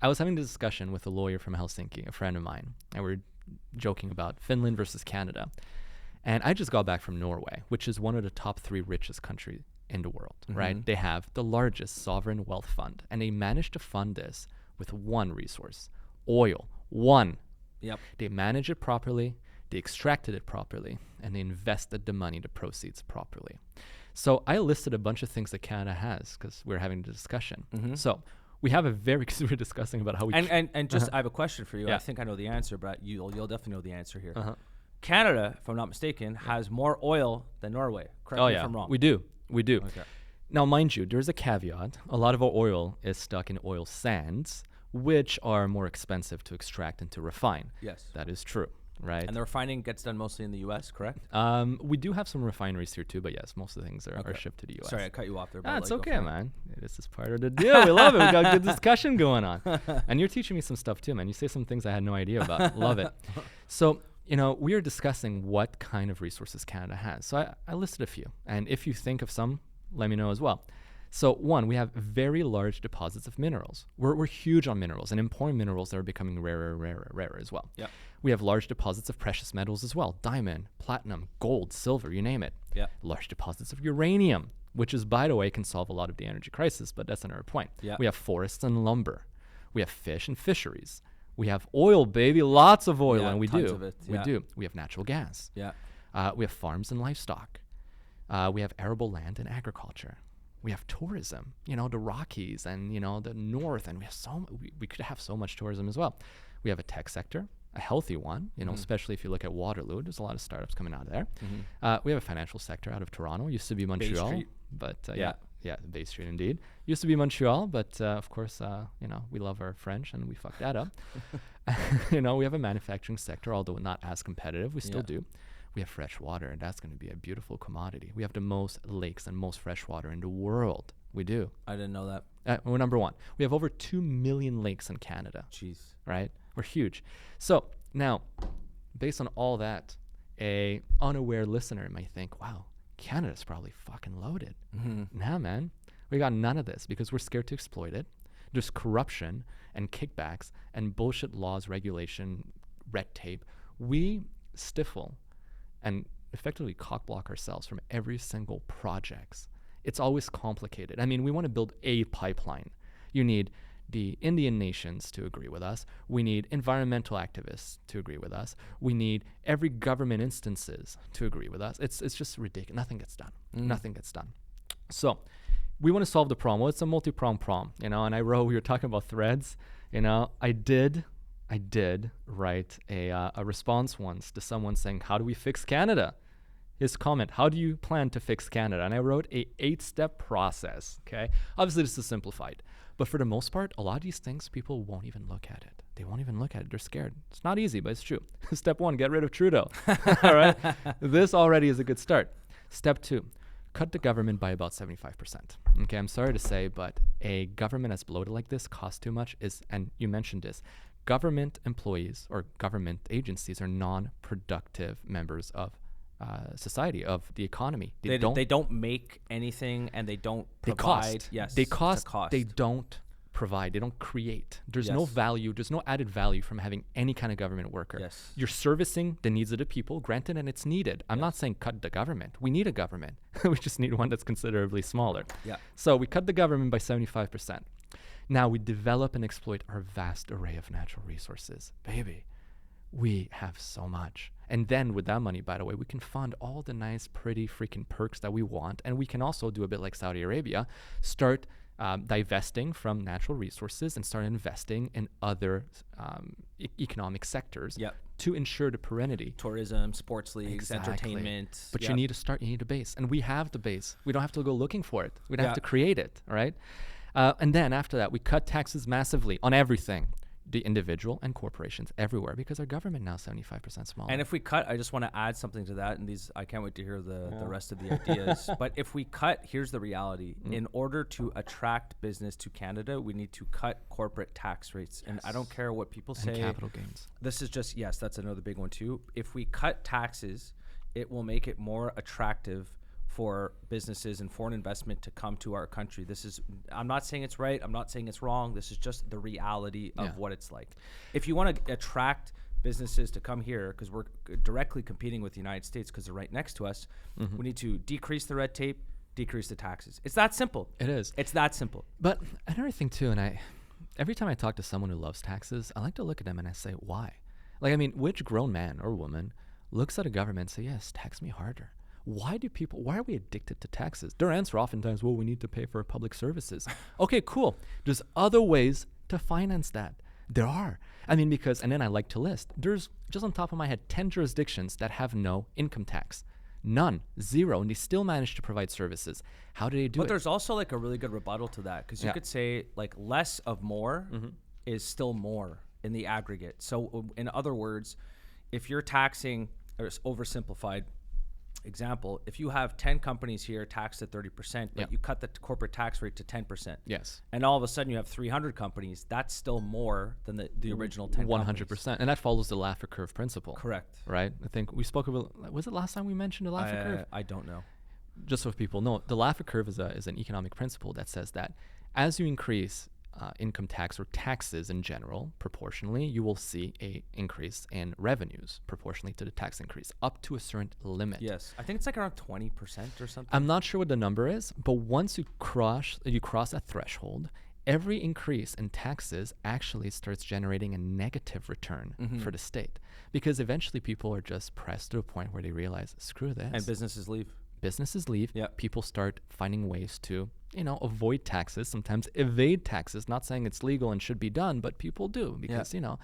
I was having a discussion with a lawyer from Helsinki, a friend of mine, and we were joking about Finland versus Canada. And I just got back from Norway, which is one of the top 3 richest countries in the world, right? They have the largest sovereign wealth fund, and they managed to fund this with one resource, oil. One. Yep. They manage it properly, they extracted it properly, and they invested the money, the proceeds properly. So I listed a bunch of things that Canada has because we're having the discussion. So we have a very, we were discussing about how we... And just, I have a question for you. Yeah. I think I know the answer, but you'll definitely know the answer here. Canada, if I'm not mistaken, has more oil than Norway. Correct me if I'm wrong. We do. Okay. Now, mind you, there's a caveat. A lot of our oil is stuck in oil sands, which are more expensive to extract and to refine. Yes. That is true, right? And the refining gets done mostly in the U.S., correct? We do have some refineries here too, but yes, most of the things are shipped to the U.S. Sorry, I cut you off there. But It's okay, man. This is part of the deal. We love it. We got a good discussion going on. And you're teaching me some stuff too, man. You say some things I had no idea about. Love it. So, we are discussing what kind of resources Canada has. So I listed a few. And if you think of some, let me know as well. So one, we have very large deposits of minerals. We're huge on minerals and important minerals that are becoming rarer as well. Yeah. We have large deposits of precious metals as well. Diamond, platinum, gold, silver, you name it. Yeah. Large deposits of uranium, which is, by the way, can solve a lot of the energy crisis, but that's another point. Yeah. We have forests and lumber. We have fish and fisheries. We have oil, baby, lots of oil, and we tons do. of it. We do. We have natural gas. Yeah. We have farms and livestock. We have arable land and agriculture. We have tourism, the Rockies and, the North, and we could have so much tourism as well. We have a tech sector, a healthy one, especially if you look at Waterloo, there's a lot of startups coming out of there. We have a financial sector out of Toronto, used to be Montreal, but Bay Street indeed. Used to be Montreal, but of course, we love our French and we fucked that up. We have a manufacturing sector, although not as competitive, we still do. We have fresh water, and that's going to be a beautiful commodity. We have the most lakes and most fresh water in the world. We do. I didn't know that. We're number one. We have over 2 million lakes in Canada. Jeez. Right? We're huge. So now, based on all that, a unaware listener might think, wow, Canada's probably fucking loaded. Nah, man. We got none of this because we're scared to exploit it. There's corruption and kickbacks and bullshit laws, regulation, red tape. We stifle and effectively cockblock ourselves from every single project. It's always complicated. I mean, we want to build a pipeline. You need the Indian nations to agree with us. We need environmental activists to agree with us. We need every government instances to agree with us. It's just ridiculous. Nothing gets done. Nothing gets done. So we want to solve the problem. Well, it's a multi-pronged problem, and we were talking about threads. I did write a response once to someone saying, how do we fix Canada? His comment, how do you plan to fix Canada? And I wrote a 8-step process, okay? Obviously, this is simplified. But for the most part, a lot of these things, people won't even look at it. They won't even look at it. They're scared. It's not easy, but it's true. Step 1, get rid of Trudeau. All right? This already is a good start. Step 2, cut the government by about 75%. Okay, I'm sorry to say, but a government that's bloated like this costs too much, and you mentioned this, government employees or government agencies are non-productive members of society, of the economy. They don't make anything, and they don't provide. They cost. They don't provide. They don't create. There's no value. There's no added value from having any kind of government worker. Yes. You're servicing the needs of the people, granted, and it's needed. I'm not saying cut the government. We need a government. We just need one that's considerably smaller. Yeah. So we cut the government by 75%. Now we develop and exploit our vast array of natural resources. Baby, we have so much. And then with that money, by the way, we can fund all the nice, pretty freaking perks that we want. And we can also do a bit like Saudi Arabia, start divesting from natural resources and start investing in other economic sectors to ensure the perennity. Tourism, sports leagues, entertainment. But you need a base. And we have the base. We don't have to go looking for it. We don't have to create it, all right? And then after that, we cut taxes massively on everything. the individual and corporations everywhere, because our government now is 75% smaller. And if we cut, I just want to add something to that. And I can't wait to hear the rest of the ideas. But if we cut, here's the reality. In order to attract business to Canada, we need to cut corporate tax rates. Yes. And I don't care what people say. And capital gains. This is just, yes, that's another big one too. If we cut taxes, it will make it more attractive for businesses and foreign investment to come to our country. I'm not saying it's right. I'm not saying it's wrong. This is just the reality of what it's like. If you want to attract businesses to come here, because we're directly competing with the United States because they're right next to us, we need to decrease the red tape, decrease the taxes. It's that simple. It is. It's that simple. But another thing too, and every time I talk to someone who loves taxes, I like to look at them and I say, why? Like, I mean, which grown man or woman looks at a government and say, yes, tax me harder? Why are we addicted to taxes? Their answer oftentimes, well, we need to pay for public services. Okay, cool. There's other ways to finance that. There are. I mean, and then I like to list, there's, just on top of my head, 10 jurisdictions that have no income tax. None. Zero. And they still manage to provide services. How do they do it? But there's also like a really good rebuttal to that, because you could say like less of more is still more in the aggregate. So in other words, if you're taxing, or it's oversimplified example, if you have 10 companies here taxed at 30%, but you cut the corporate tax rate to 10%. Yes. And all of a sudden you have 300 companies, that's still more than the original 10 100%. companies. And that follows the Laffer curve principle. Correct. Right? I think we spoke about, was it last time we mentioned the Laffer curve? I don't know. Just so people know, the Laffer curve is an economic principle that says that as you increase income tax or taxes in general, proportionally, you will see a increase in revenues proportionally to the tax increase up to a certain limit. Yes, I think it's like around 20% or something. I'm not sure what the number is, but once you cross that threshold, every increase in taxes actually starts generating a negative return for the state, because eventually people are just pressed to a point where they realize, screw this. And businesses leave. Yep. People start finding ways to, avoid taxes, sometimes evade taxes. Not saying it's legal and should be done, but people do because, there's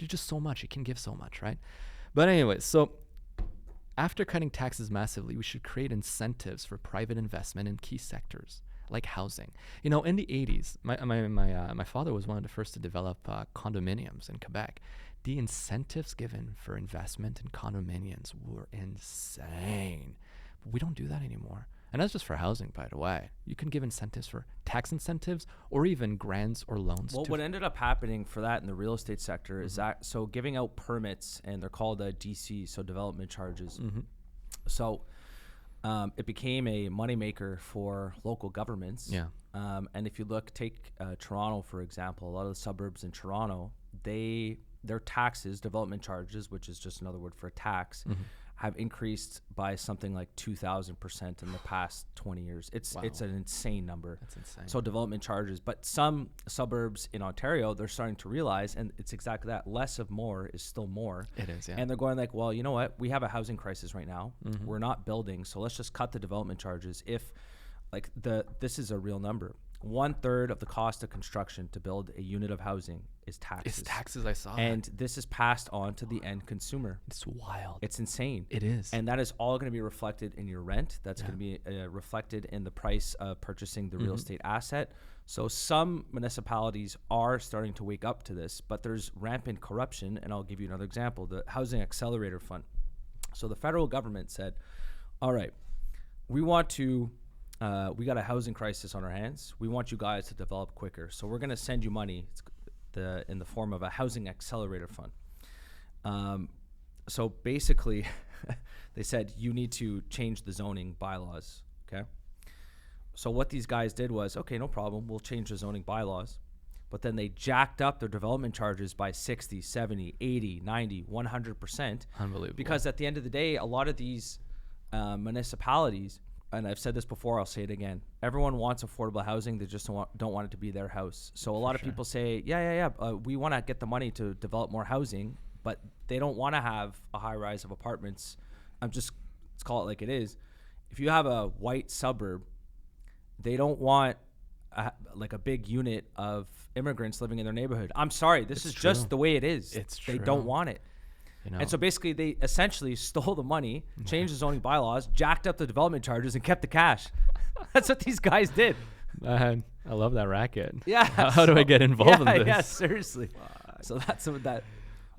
just so much. You can give so much, right? But anyway, so after cutting taxes massively, we should create incentives for private investment in key sectors like housing. In the 80s, my father was one of the first to develop condominiums in Quebec. The incentives given for investment in condominiums were insane. We don't do that anymore. And that's just for housing, by the way. You can give incentives for tax incentives or even grants or loans. Well, what ended up happening for that in the real estate sector is that, so giving out permits, and they're called DC, so development charges. So it became a moneymaker for local governments. Yeah. And if you take Toronto, for example, a lot of the suburbs in Toronto, their taxes, development charges, which is just another word for tax, have increased by something like 2,000% in the past 20 years. It's an insane number. That's insane. So development charges, but some suburbs in Ontario, they're starting to realize, and it's exactly that, less of more is still more. It is, yeah. And they're going like, well, you know what? We have a housing crisis right now. We're not building, so let's just cut the development charges. If this is a real number. 1/3 of the cost of construction to build a unit of housing is taxes. It's taxes, I saw. And this is passed on to the end consumer. It's wild. It's insane. It is. And that is all going to be reflected in your rent. That's going to be reflected in the price of purchasing the real estate asset. So some municipalities are starting to wake up to this, but there's rampant corruption. And I'll give you another example, the Housing Accelerator Fund. So the federal government said, all right, we got a housing crisis on our hands. We want you guys to develop quicker. So we're going to send you money in the form of a Housing Accelerator Fund. So basically, they said you need to change the zoning bylaws, okay? So what these guys did was, okay, no problem. We'll change the zoning bylaws. But then they jacked up their development charges by 60, 70, 80, 90, 100%. Unbelievable. Because at the end of the day, a lot of these municipalities, and I've said this before, I'll say it again. Everyone wants affordable housing. They just don't want it to be their house. So a lot of people say, we want to get the money to develop more housing, but they don't want to have a high rise of apartments. Let's call it like it is. If you have a white suburb, they don't want a big unit of immigrants living in their neighborhood. I'm sorry. This is true. Just the way it is. It's true. They don't want it. And so basically they essentially stole the money, changed the zoning bylaws, jacked up the development charges, and kept the cash. That's what these guys did. I love that racket. Yeah. How do I get involved in this? Yeah, seriously. So that's what that.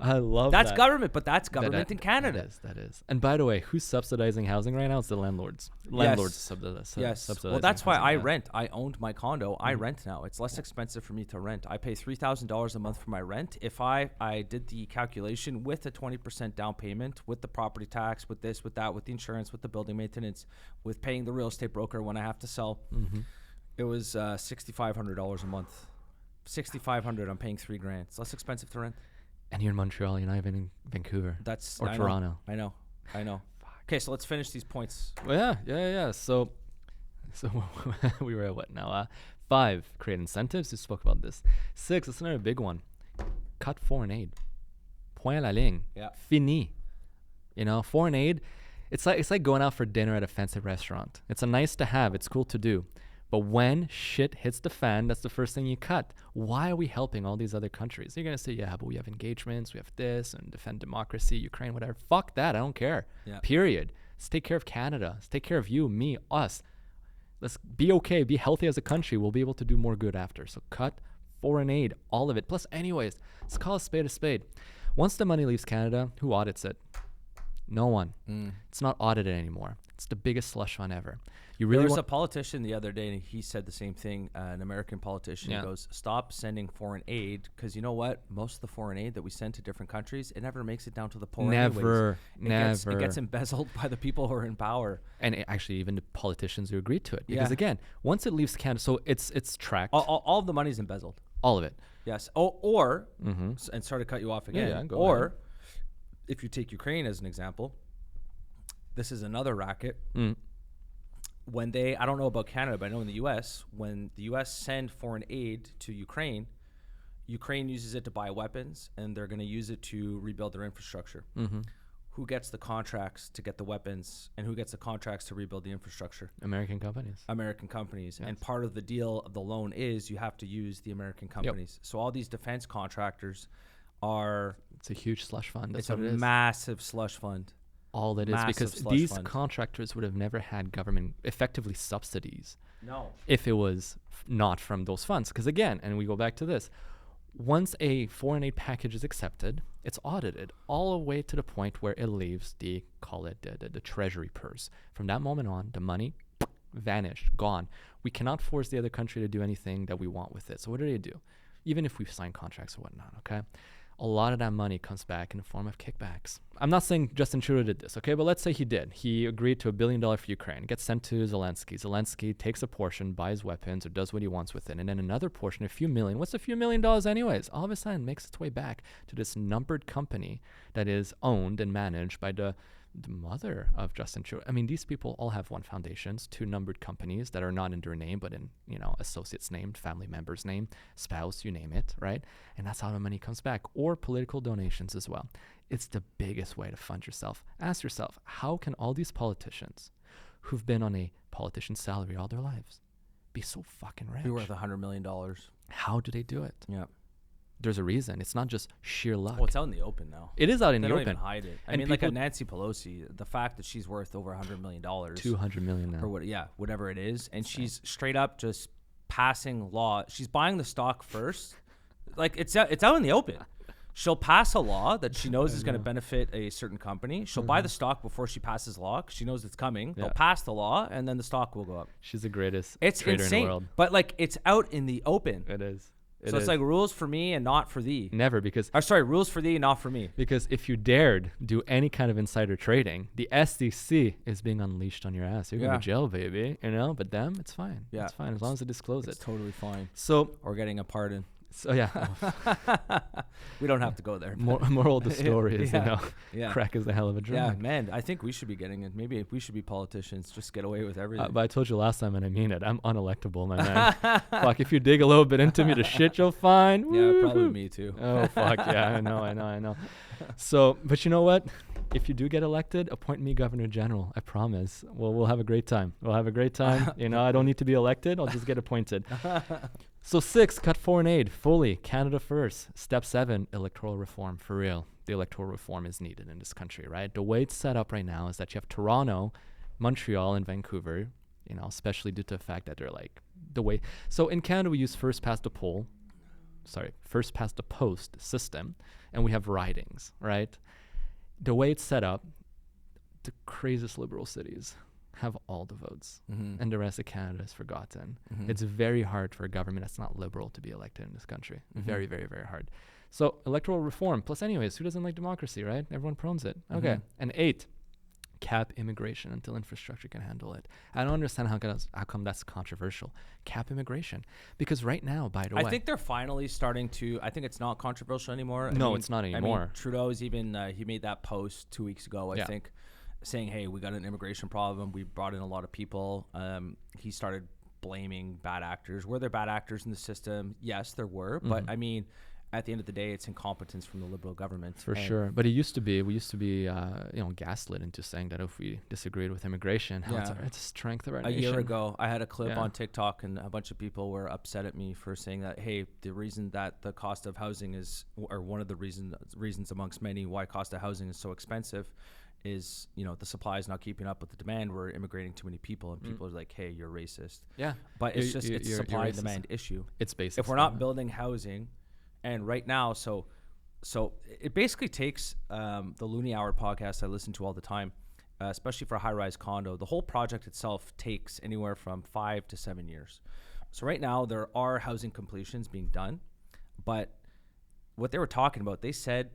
I love that's that. government, but that's government in Canada. That is. And by the way, who's subsidizing housing right now? It's the landlords. Landlords subsidize. Well, that's why I rent. I owned my condo. I rent now. It's less expensive for me to rent. I pay $3,000 a month for my rent. If I did the calculation with a 20% down payment, with the property tax, with this, with that, with the insurance, with the building maintenance, with paying the real estate broker when I have to sell, it was $6,500 a month. $6,500. I'm paying $3,000. It's less expensive to rent. And you're in Montreal, you're not even in Vancouver. Or Toronto. I know. Okay, so let's finish these points. Well, yeah. So we were at what now? 5, create incentives. We spoke about this. 6, that's another big one. Cut foreign aid. Point la ligne. Yeah. Fini. Foreign aid, it's like going out for dinner at a fancy restaurant. It's a nice to have. It's cool to do. But when shit hits the fan, that's the first thing you cut. Why are we helping all these other countries? You're going to say, yeah, but we have engagements, we have this, and defend democracy, Ukraine, whatever. Fuck that. I don't care. Yeah. Period. Let's take care of Canada. Let's take care of you, me, us. Let's be okay, be healthy as a country. We'll be able to do more good after. So cut foreign aid, all of it. Plus, anyways, let's call a spade a spade. Once the money leaves Canada, who audits it? No one. It's not audited anymore. It's the biggest slush fund ever. There was a politician the other day, and he said the same thing. An American politician goes, "Stop sending foreign aid, because you know what? Most of the foreign aid that we send to different countries, it never makes it down to the poor. Never. It gets embezzled by the people who are in power, and actually even the politicians who agreed to it. Because again, once it leaves Canada, so it's tracked. All of the money's embezzled. All of it. Yes. Or and sorry to cut you off again. Or ahead. If you take Ukraine as an example, this is another racket. When I don't know about Canada, but I know in the U.S., when the U.S. send foreign aid to Ukraine, Ukraine uses it to buy weapons, and they're going to use it to rebuild their infrastructure. Who gets the contracts to get the weapons, and who gets the contracts to rebuild the infrastructure? American companies. Yes. And part of the deal of the loan is you have to use the American companies. So all these defense contractors are... It's a huge slush fund. It's a massive slush fund. All that is, because these contractors would have never had government effectively subsidies. No. If it was not from those funds. Because again, and we go back to this, once a foreign aid package is accepted, it's audited all the way to the point where it leaves the treasury purse. From that moment on, the money vanished, gone. We cannot force the other country to do anything that we want with it. So what do? Even if we've signed contracts or whatnot, okay? A lot of that money comes back in the form of kickbacks. I'm not saying Justin Trudeau did this, okay? But let's say he did. He agreed to $1 billion for Ukraine, gets sent to Zelensky. Zelensky takes a portion, buys weapons, or does what he wants with it. And then another portion, a few million. What's a few $1 million anyways? All of a sudden makes its way back to this numbered company that is owned and managed by the mother of Justin Trudeau. I mean, these people all have one foundations, 2 numbered companies that are not in their name, but in, associates name, family members name, spouse, you name it, right? And that's how the money comes back. Or political donations as well. It's the biggest way to fund yourself. Ask yourself, how can all these politicians who've been on a politician's salary all their lives be so fucking rich? Be worth $100 million. How do they do it? Yeah. There's a reason. It's not just sheer luck. Well, it's out in the open now. It is out in the open. They don't even hide it. I mean, like a Nancy Pelosi, the fact that she's worth over $100 million. $200 million now. Or whatever it is. And she's straight up just passing law. She's buying the stock first. Like, it's out in the open. She'll pass a law that she knows is going to benefit a certain company. She'll buy the stock before she passes law because she knows it's coming. They'll pass the law, and then the stock will go up. She's the greatest it's trader insane, in the world. But, like, it's out in the open. It is. It's like rules for me and not for thee. Never, because... rules for thee and not for me. Because if you dared do any kind of insider trading, the SEC is being unleashed on your ass. You're going to jail, baby. But them, it's fine. Yeah. It's fine as long as they disclose it. It's totally fine. So... Or getting a pardon. So, yeah. We don't have to go there. Moral of the story is, crack is a hell of a drug. Yeah, man, I think we should be getting it. Maybe we should be politicians, just get away with everything. But I told you last time, and I mean it, I'm unelectable, my man. Fuck, if you dig a little bit into me, the shit you'll find. Yeah, probably me too. Oh, fuck, yeah, I know. So, but you know what? If you do get elected, appoint me Governor General. I promise. We'll have a great time. I don't need to be elected. I'll just get appointed. So 6, cut foreign aid fully. Canada first. Step 7, electoral reform. For real. The electoral reform is needed in this country, right? The way it's set up right now is that you have Toronto, Montreal, and Vancouver, especially due to the fact that they're like the way. So in Canada, we use first past the poll. first past the post system, and we have ridings, right? The way it's set up, the craziest liberal cities have all the votes, and the rest of Canada is forgotten. It's very hard for a government that's not liberal to be elected in this country. Very, very, very hard. So electoral reform, plus anyways, who doesn't like democracy, right? Everyone prones it. Okay. And 8, cap immigration until infrastructure can handle it. I don't understand how come that's controversial. Cap immigration. Because right now, by the way, I think they're finally starting to, I think it's not controversial anymore. No, it's not anymore. Trudeau's even, he made that post 2 weeks ago, I think, saying, hey, we got an immigration problem. We brought in a lot of people. He started blaming bad actors. Were there bad actors in the system? Yes, there were. But I mean, at the end of the day, it's incompetence from the Liberal government. For sure. But we used to be, gaslit into saying that if we disagreed with immigration, it's a strength of our nation. A year ago, I had a clip on TikTok, and a bunch of people were upset at me for saying that, hey, the reason that the cost of housing is, or one of the reasons amongst many why cost of housing is so expensive is, the supply is not keeping up with the demand. We're immigrating too many people, and people are like, hey, you're racist. Yeah. But it's a supply and demand issue. It's basic. If we're not building housing, and right now, so it basically takes the Looney Hour podcast I listen to all the time, especially for a high-rise condo. The whole project itself takes anywhere from 5 to 7 years. So right now, there are housing completions being done, but what they were talking about, they said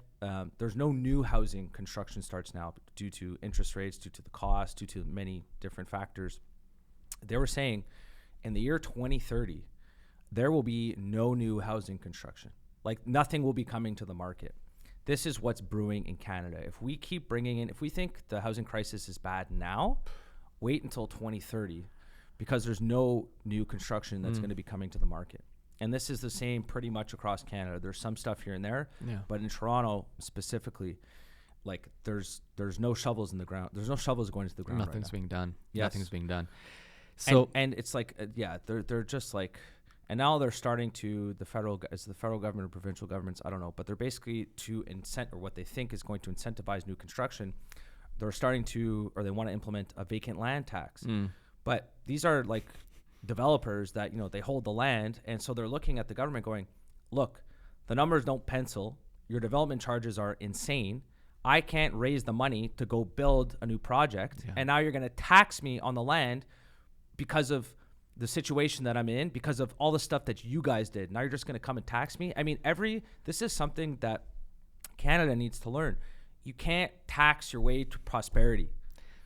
there's no new housing construction starts now due to interest rates, due to the cost, due to many different factors. They were saying in the year 2030, there will be no new housing construction. Like nothing will be coming to the market. This is what's brewing in Canada. If we keep bringing in, if we think the housing crisis is bad now, wait until 2030 because there's no new construction that's going to be coming to the market. And this is the same pretty much across Canada. There's some stuff here and there, but in Toronto specifically, like there's no shovels in the ground. There's no shovels going into the ground. Nothing's being done. Yes. Nothing's being done. So and it's like they're just like. And now they're starting to, the federal government or provincial governments, I don't know, but they're basically or what they think is going to incentivize new construction. They're starting to, or they want to implement a vacant land tax. But these are like developers that, they hold the land. And so they're looking at the government going, look, the numbers don't pencil. Your development charges are insane. I can't raise the money to go build a new project. Yeah. And now you're going to tax me on the land because of the situation that I'm in, because of all the stuff that you guys did. Now you're just going to come and tax me. I mean, this is something that Canada needs to learn. You can't tax your way to prosperity.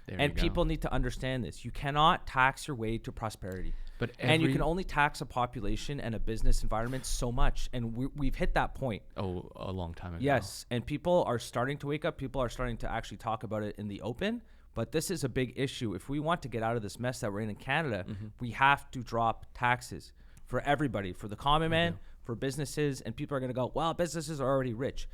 And people need to understand this. You cannot tax your way to prosperity. And you can only tax a population and a business environment so much. And we've hit that point. Oh, a long time ago. Yes. And people are starting to wake up. People are starting to actually talk about it in the open. But this is a big issue. If we want to get out of this mess that we're in Canada, we have to drop taxes for everybody, for the common man, for businesses. And people are going to go, well, businesses are already rich.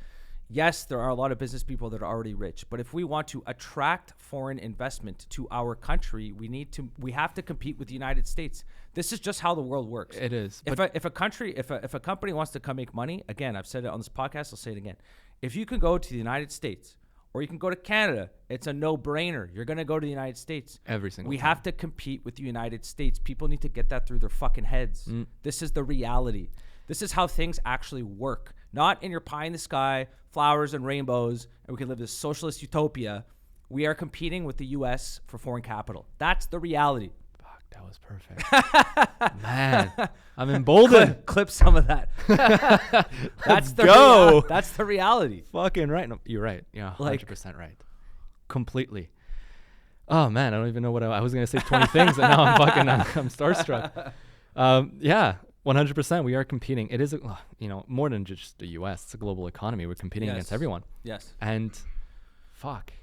Yes, there are a lot of business people that are already rich. But if we want to attract foreign investment to our country, we have to compete with the United States. This is just how the world works. It is. If a company wants to come make money, again, I've said it on this podcast, I'll say it again. If you can go to the United States, or you can go to Canada, it's a no-brainer. You're going to go to the United States. Every single time. We have to compete with the United States. People need to get that through their fucking heads. This is the reality. This is how things actually work. Not in your pie in the sky, flowers and rainbows, and we can live this socialist utopia. We are competing with the U.S. for foreign capital. That's the reality. Fuck, that was perfect. Man, I'm emboldened. Clip some of that. That's the reality. Fucking right. No, you're right. Yeah, 100% right. Completely. Oh man, I don't even know what I was gonna say. 20 things, and now I'm starstruck. Yeah, 100%. We are competing. It is, more than just the U.S. It's a global economy. We're competing against everyone. Yes. And, fuck,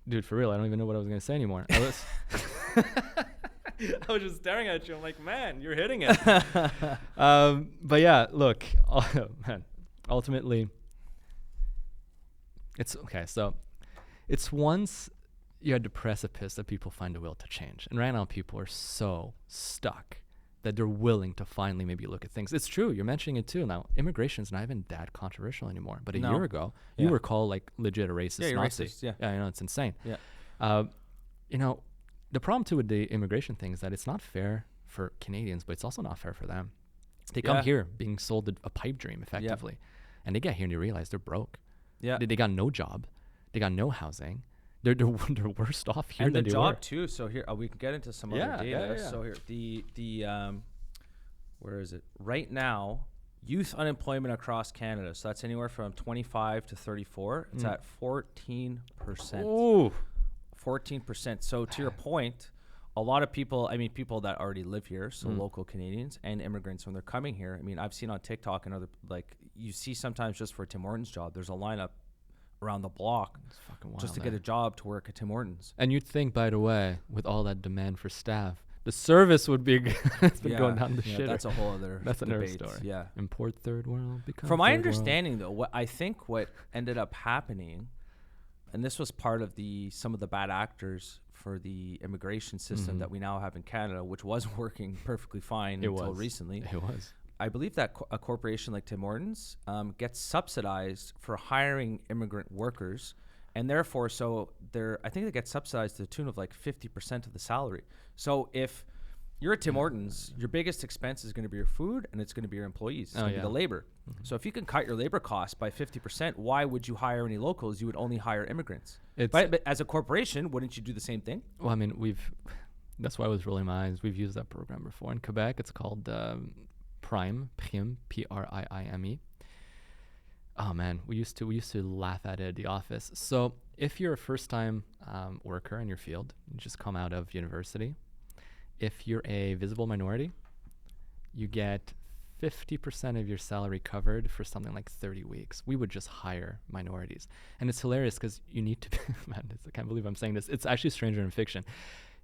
dude, for real, I don't even know what I was gonna say anymore. I was just staring at you. I'm like, man, you're hitting it. But yeah, look, man, ultimately, it's okay. So it's once you're at the precipice that people find a will to change. And right now, people are so stuck that they're willing to finally maybe look at things. It's true. You're mentioning it too. Now, immigration's not even that controversial anymore. But a year ago, you were called like legit a racist Nazi. Racist, yeah. Yeah, it's insane. Yeah. The problem too with the immigration thing is that it's not fair for Canadians, but it's also not fair for them. They come here being sold a pipe dream effectively. And they get here and they realize they're broke. Yeah. They got no job. They got no housing. They're worse off here and than the they job were. too. So here we can get into some other data. Yeah. So here the where is it? Right now, youth unemployment across Canada. So that's anywhere from 25 to 34. It's at 14%. Ooh. 14%. So to your point, a lot of people, I mean, people that already live here, so local Canadians and immigrants when they're coming here. I mean, I've seen on TikTok and other, like, you see sometimes just for a Tim Hortons job, there's a lineup around the block just to get a job to work at Tim Hortons. And you'd think, by the way, with all that demand for staff, the service would be it's been going down the shitter. That's a whole other that's another debate. story. Yeah. Import third world, become From my third understanding, though, what ended up happening, and this was part of some of the bad actors for the immigration system that we now have in Canada, which was working perfectly fine until recently. It was. I believe that a corporation like Tim Hortons gets subsidized for hiring immigrant workers, and therefore, I think they get subsidized to the tune of like 50% of the salary. So if you're at Tim Hortons, your biggest expense is going to be your food, and it's going to be your employees. It's going to be the labor. So if you can cut your labor costs by 50%, why would you hire any locals? You would only hire immigrants. But as a corporation, wouldn't you do the same thing? Well, I mean, that's why I was rolling my eyes. We've used that program before in Quebec. It's called Prime, Prime. Oh man, we used to laugh at it at the office. So if you're a first-time worker in your field, you just come out of university. If you're a visible minority, you get 50% of your salary covered for something like 30 weeks. We would just hire minorities. And it's hilarious because you need to, man, I can't believe I'm saying this. It's actually stranger in fiction.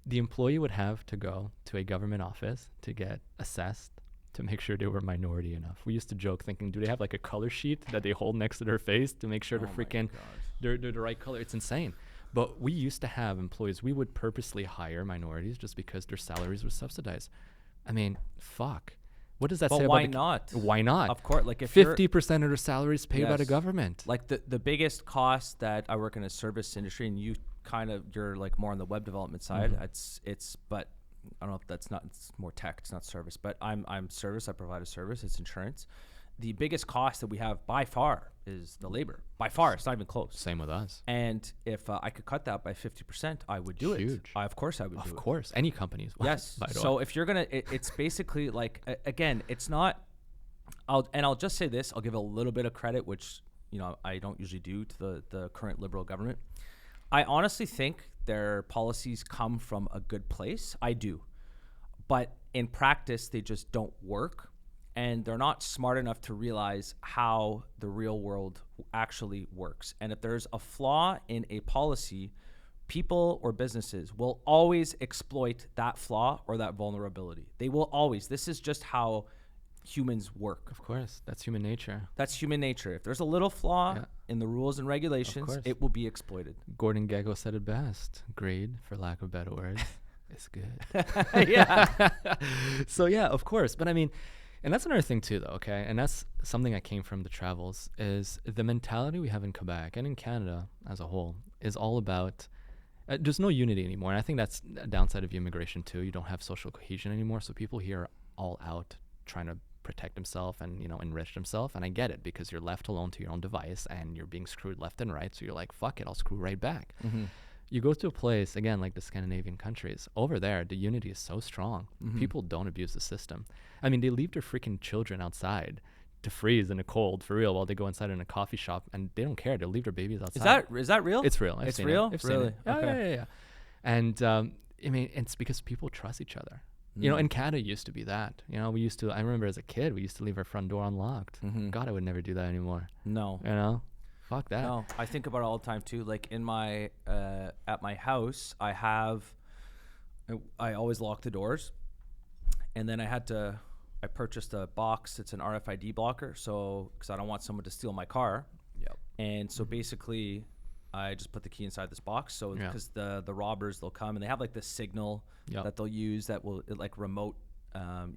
The employee would have to go to a government office to get assessed to make sure they were minority enough. We used to joke thinking, do they have like a color sheet that they hold next to their face to make sure they're the right color? It's insane. But we used to have employees, we would purposely hire minorities just because their salaries were subsidized. I mean, fuck. What does that say about why not? Why not? Of course, like if 50% of their salary is paid by the government. Like the biggest cost that I work in a service industry, and you're like more on the web development side. But I don't know if it's more tech, it's not service, but I'm service. I provide a service. It's insurance. The biggest cost that we have by far is the labor. By far, it's not even close. Same with us. And if I could cut that by 50%, I would do it. Of course, I would do it. Of course, any companies. Yes. So if you're gonna, it's basically like again, it's not. I'll just say this. I'll give a little bit of credit, which I don't usually do to the current Liberal government. I honestly think their policies come from a good place. I do, but in practice, they just don't work. And they're not smart enough to realize how the real world actually works. And if there's a flaw in a policy, people or businesses will always exploit that flaw or that vulnerability. They will always. This is just how humans work. Of course, that's human nature. That's human nature. If there's a little flaw in the rules and regulations, it will be exploited. Gordon Gekko said it best. Greed, for lack of better words, is good. Yeah. So yeah, of course. But I mean, and that's another thing too, though, okay? And that's something that came from the travels, is the mentality we have in Quebec and in Canada as a whole is all about, there's no unity anymore. And I think that's a downside of immigration too. You don't have social cohesion anymore. So people here are all out trying to protect themselves and, enrich themselves. And I get it, because you're left alone to your own device and you're being screwed left and right. So you're like, fuck it, I'll screw right back. Mm-hmm. You go to a place, again, like the Scandinavian countries, over there, the unity is so strong. Mm-hmm. People don't abuse the system. I mean, they leave their freaking children outside to freeze in the cold, for real, while they go inside in a coffee shop, and they don't care. They'll leave their babies outside. Is that real? It's real. It's real? Really? Okay. Yeah. And, I mean, it's because people trust each other. In Canada, it used to be that. I remember as a kid, we used to leave our front door unlocked. Mm-hmm. God, I would never do that anymore. No. Fuck that. No, I think about it all the time too. Like in my at my house, I always lock the doors, and then I purchased a box. It's an RFID blocker, so because I don't want someone to steal my car. Yep. And so basically, I just put the key inside this box. So because the robbers, they'll come and they have like this signal that they'll use that will like remote.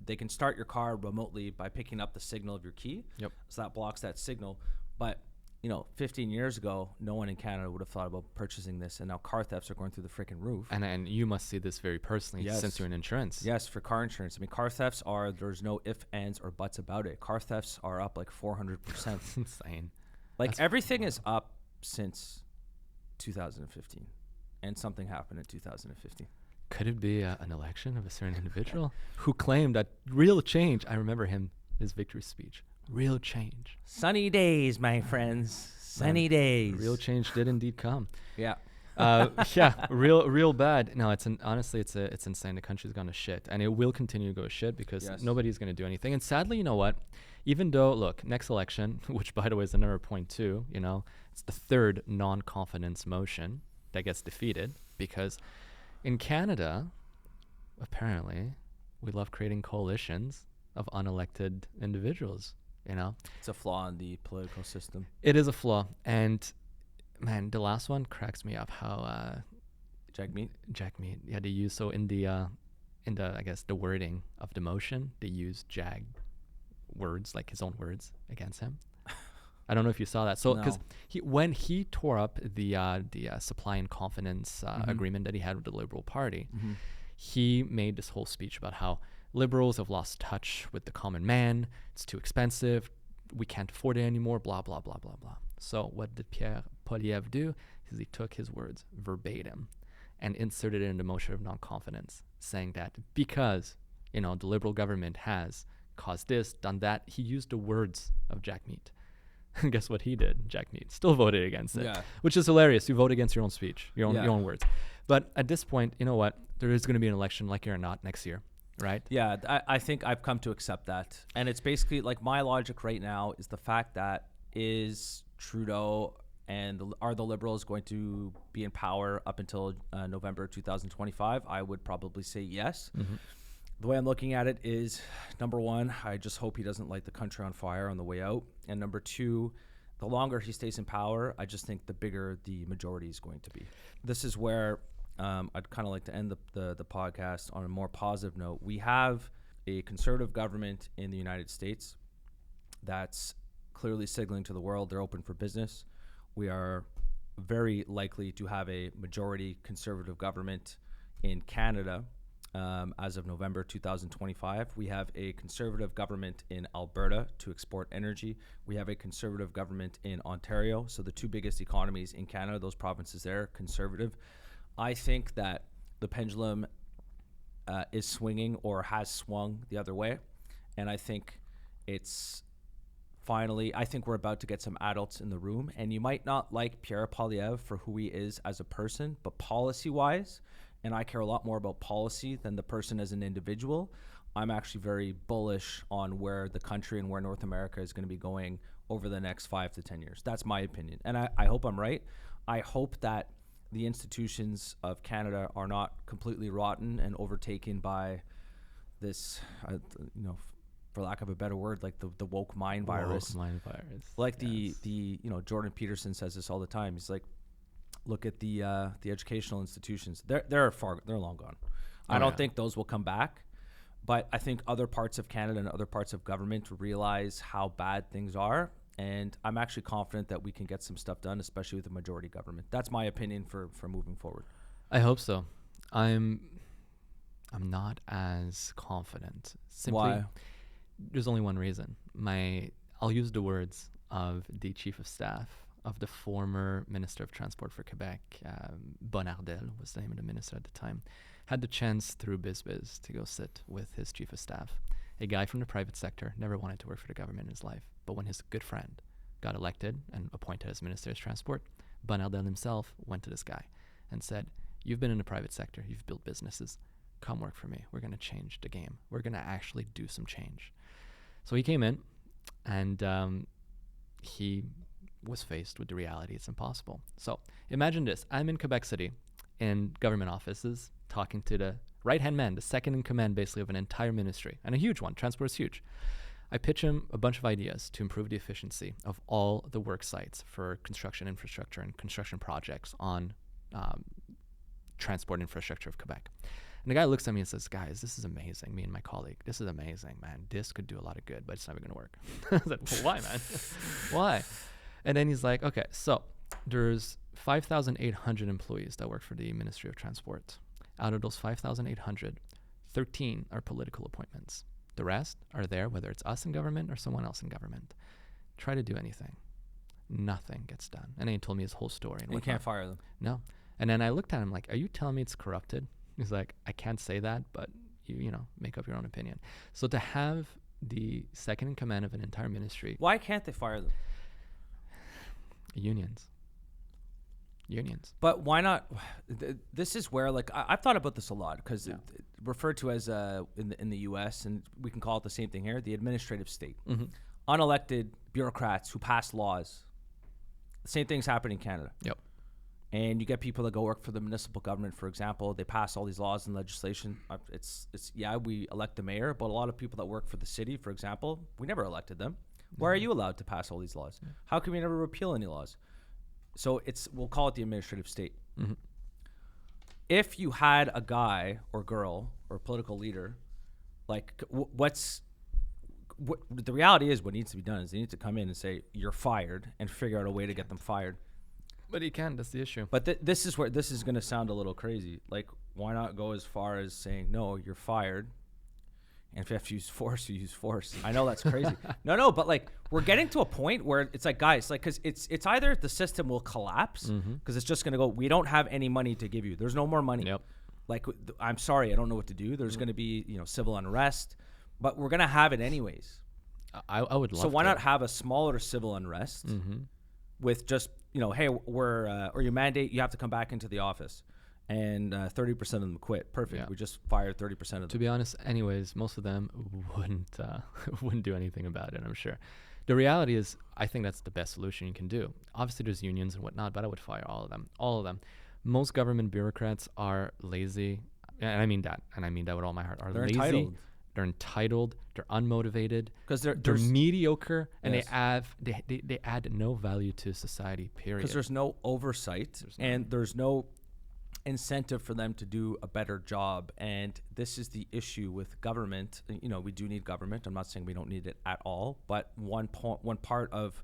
They can start your car remotely by picking up the signal of your key. Yep. So that blocks that signal, but 15 years ago, no one in Canada would have thought about purchasing this, and now car thefts are going through the freaking roof. And you must see this very personally, since you're in insurance. Yes, for car insurance. I mean, car thefts there's no ifs, ands, or buts about it. Car thefts are up like 400%. That's insane. Like everything is up since 2015, and something happened in 2015. Could it be an election of a certain individual who claimed that real change? I remember his victory speech. Real change. Sunny days, my friends. Sunny days. Real change did indeed come. Yeah. Yeah, real bad. No, honestly, it's insane. The country's gone to shit, and it will continue to go to shit because nobody's going to do anything. And sadly, you know what? Even though, look, next election, which by the way is another point too, it's the third non-confidence motion that gets defeated because in Canada, apparently, we love creating coalitions of unelected individuals. It's a flaw in the political system. It is a flaw, and man, the last one cracks me up. How Jackmeet. Yeah, they use in the I guess the wording of the motion, they use Jag words, like his own words, against him. I don't know if you saw that. So because when he tore up the supply and confidence agreement that he had with the Liberal Party, he made this whole speech about how Liberals have lost touch with the common man. It's too expensive. We can't afford it anymore. Blah, blah, blah, blah, blah. So what did Pierre Poilievre do? Is he took his words verbatim and inserted it in the motion of non-confidence, saying that because, the Liberal government has caused this, done that, he used the words of Jackmeet. And guess what he did? Jackmeet still voted against it, which is hilarious. You vote against your own speech, your own words. But at this point, you know what? There is going to be an election, like it or not, next year. Right? Yeah, I think I've come to accept that. And it's basically like my logic right now is the fact that is Trudeau and are the Liberals going to be in power up until November 2025? I would probably say yes. The way I'm looking at it is, number one, I just hope he doesn't light the country on fire on the way out. And number two, the longer he stays in power, I just think the bigger the majority is going to be. This is where I'd kind of like to end the podcast on a more positive note. We have a conservative government in the United States that's clearly signaling to the world they're open for business. We are very likely to have a majority conservative government in Canada as of November 2025. We have a conservative government in Alberta to export energy. We have a conservative government in Ontario. So the two biggest economies in Canada, those provinces there, conservative. I think that the pendulum is swinging or has swung the other way. And I think I think we're about to get some adults in the room. And you might not like Pierre Poilievre for who he is as a person, but policy-wise, and I care a lot more about policy than the person as an individual, I'm actually very bullish on where the country and where North America is going to be going over the next 5 to 10 years. That's my opinion. And I hope I'm right. I hope that the institutions of Canada are not completely rotten and overtaken by this, for lack of a better word, like the woke mind virus. Like the Jordan Peterson says this all the time. He's like, look at the educational institutions. They're long gone. I don't think those will come back. But I think other parts of Canada and other parts of government realize how bad things are. And I'm actually confident that we can get some stuff done, especially with the majority government. That's my opinion for moving forward. I hope so. I'm not as confident. Simply, why? There's only one reason. I'll use the words of the chief of staff of the former Minister of Transport for Quebec, Bonnardel was the name of the minister at the time, had the chance through BizBiz to go sit with his chief of staff. A guy from the private sector, never wanted to work for the government in his life. But when his good friend got elected and appointed as Minister of Transport, Bonnardel himself went to this guy and said, you've been in the private sector, you've built businesses, come work for me. We're going to change the game. We're going to actually do some change. So he came in and he was faced with the reality it's impossible. So imagine this. I'm in Quebec City in government offices talking to the right-hand man, the second in command basically of an entire ministry, and a huge one. Transport is huge. I pitch him a bunch of ideas to improve the efficiency of all the work sites for construction infrastructure and construction projects on transport infrastructure of Quebec. And the guy looks at me and says, guys, this is amazing. Me and my colleague, this is amazing, man. This could do a lot of good, but it's never going to work. I said, well, why, man? Why? And then he's like, okay, so there's 5,800 employees that work for the Ministry of Transport. Out of those 5,800, 13 are political appointments. The rest are there, whether it's us in government or someone else in government. Try to do anything. Nothing gets done. And then he told me his whole story. And you can't fire them. No. And then I looked at him like, are you telling me it's corrupted? He's like, I can't say that, but you know, make up your own opinion. So to have the second in command of an entire ministry. Why can't they fire them? Unions. But why not? This is where, like, I've thought about this a lot because it's referred to as in the U.S., and we can call it the same thing here, the administrative state. Mm-hmm. Unelected bureaucrats who pass laws. The same thing's happening in Canada. Yep. And you get people that go work for the municipal government, for example. They pass all these laws and legislation. We elect the mayor, but a lot of people that work for the city, for example, we never elected them. Why are you allowed to pass all these laws? Yeah. How can we never repeal any laws? So we'll call it the administrative state. Mm-hmm. If you had a guy or girl or political leader, like the reality is what needs to be done is they need to come in and say, you're fired, and figure out a way to get them fired. But he can't. That's the issue. But this is where this is going to sound a little crazy. Like, why not go as far as saying, no, you're fired. And if you have to use force, you use force. I know that's crazy. No, but like we're getting to a point where it's like, guys, like, because it's either the system will collapse because it's just going to go, we don't have any money to give you. There's no more money. Yep. Like, I'm sorry, I don't know what to do. There's going to be, civil unrest, but we're going to have it anyways. I would love So why not have a smaller civil unrest with just, hey, or you mandate you have to come back into the office. And 30% of them quit. Perfect. Yeah. We just fired 30% of them. To be honest, anyways, most of them wouldn't do anything about it, I'm sure. The reality is, I think that's the best solution you can do. Obviously, there's unions and whatnot, but I would fire all of them. All of them. Most government bureaucrats are lazy. And I mean that. And I mean that with all my heart. They're lazy. Entitled. They're entitled. They're unmotivated. Because they're mediocre, and yes. they add no value to society, period. Because there's no oversight, and there's no incentive for them to do a better job. And this is the issue with government. We do need government. I'm not saying we don't need it at all, but one part of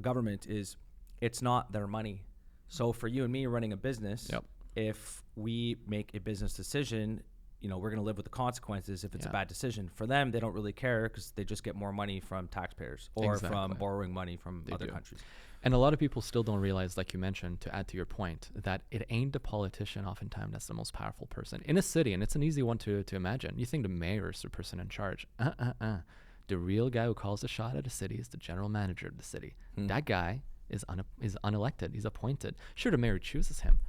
government is it's not their money. So for you and me running a business, yep. If we make a business decision, we're going to live with the consequences if it's a bad decision. For them, they don't really care because they just get more money from taxpayers or from borrowing money from other countries. And a lot of people still don't realize, like you mentioned, to add to your point, that it ain't the politician oftentimes that's the most powerful person in a city. And it's an easy one to imagine. You think the mayor is the person in charge. The real guy who calls the shot at a city is the general manager of the city. That guy is unelected. He's appointed. Sure, the mayor chooses him.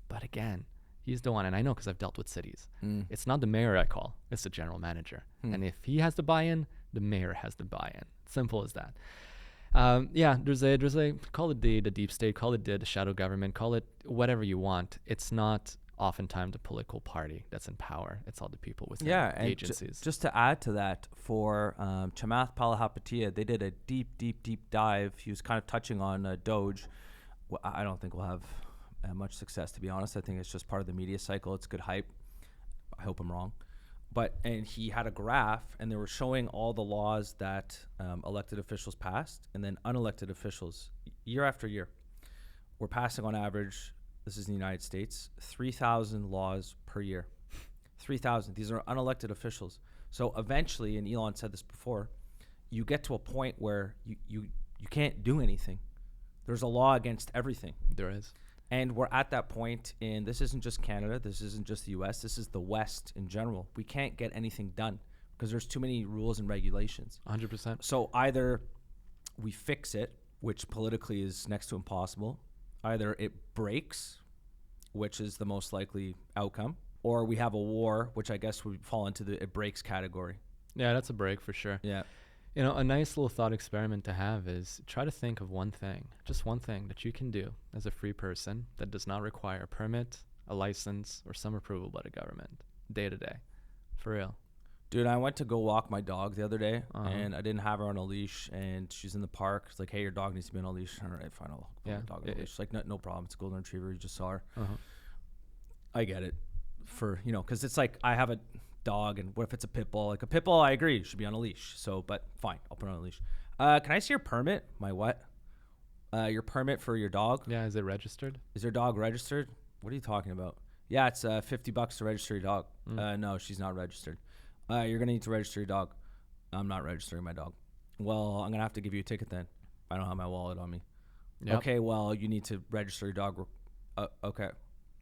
But again, he's the one. And I know because I've dealt with cities. It's not the mayor I call. It's the general manager. And if he has the buy-in, the mayor has the buy-in. Simple as that. There's a call it the deep state, call it the shadow government, call it whatever you want. It's not oftentimes the political party that's in power. It's all the people within the agencies. Just to add to that, for Chamath Palihapitiya, they did a deep dive. He was kind of touching on Doge. Well, I don't think we'll have much success, to be honest. I think it's just part of the media cycle. It's good hype. I hope I'm wrong. And he had a graph, and they were showing all the laws that elected officials passed, and then unelected officials, year after year, were passing on average, this is in the United States, 3,000 laws per year. 3,000. These are unelected officials. So eventually, and Elon said this before, you get to a point where you can't do anything. There's a law against everything. There is. And we're at that point this isn't just Canada, this isn't just the US, this is the West in general. We can't get anything done because there's too many rules and regulations. 100%. So either we fix it, which politically is next to impossible, either it breaks, which is the most likely outcome, or we have a war, which I guess would fall into the it breaks category. Yeah, that's a break for sure. Yeah. A nice little thought experiment to have is try to think of one thing, just one thing that you can do as a free person that does not require a permit, a license, or some approval by the government, day to day. For real. Dude, I went to go walk my dog the other day, and I didn't have her on a leash, and she's in the park. It's like, hey, your dog needs to be on a leash. All right, fine, I'll put my dog on a leash. She's like, no problem. It's a golden retriever. You just saw her. I get it. Because it's like I have a dog, and what if it's a pit bull? Like a pit bull, I agree, should be on a leash. So, but fine, I'll put it on a leash. Can I see your permit? My what? Your permit for your dog. Yeah, is it registered? Is your dog registered? What are you talking about? Yeah, it's $50 to register your dog. No, she's not registered. You're gonna need to register your dog. I'm not registering my dog. Well, I'm gonna have to give you a ticket then. I don't have my wallet on me. Yep. Okay, well, you need to register your dog. Okay.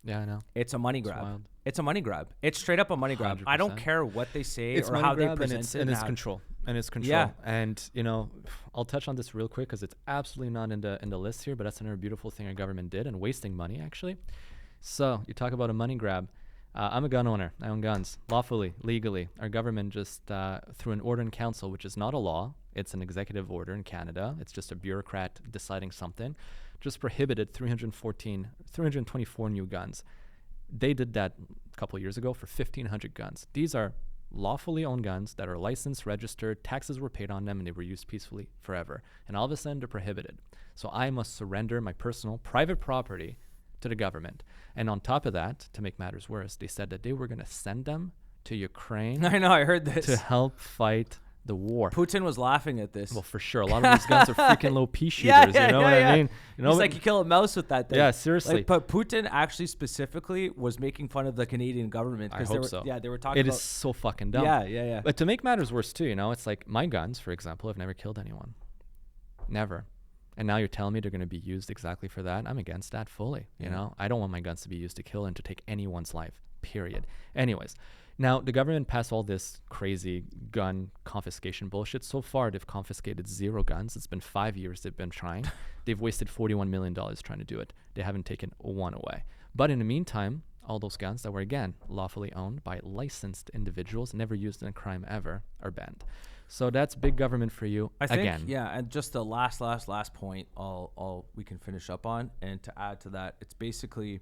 Yeah, I know. It's a money grab. It's a money grab. It's straight up a money grab. 100%. I don't care what they say or how they present it. And it's control. And it's control. Yeah. And, you know, I'll touch on this real quick because it's absolutely not in the list here, but that's another beautiful thing our government did, and wasting money, actually. So you talk about a money grab. I'm a gun owner. I own guns lawfully, legally. Our government just, through an order in council, which is not a law, it's an executive order in Canada. It's just a bureaucrat deciding something. Just prohibited 324 new guns. They did that a couple of years ago for 1,500 guns. These are lawfully owned guns that are licensed, registered, taxes were paid on them, and they were used peacefully forever. And all of a sudden, they're prohibited. So I must surrender my personal, private property to the government. And on top of that, to make matters worse, they said that they were going to send them to Ukraine. I know, I heard this. To help fight the war. Putin was laughing at this. Well, for sure. A lot of these guns are freaking low pea shooters. You know what I mean? You know, it's like you kill a mouse with that thing. Yeah, seriously. Like, but Putin actually specifically was making fun of the Canadian government. I hope so. Yeah, they were talking about... It is so fucking dumb. Yeah. But to make matters worse too, you know, it's like my guns, for example, have never killed anyone. Never. And now you're telling me they're going to be used exactly for that? I'm against that fully. You know, I don't want my guns to be used to kill and to take anyone's life, period. Anyways, now the government passed all this crazy gun confiscation bullshit. So far, they've confiscated 0 guns. It's been 5 years they've been trying. They've wasted $41 million trying to do it. They haven't taken one away. But in the meantime, all those guns that were, again, lawfully owned by licensed individuals, never used in a crime ever, are banned. So that's big government for you. I think, yeah, and just the last point we can finish up on, and to add to that, it's basically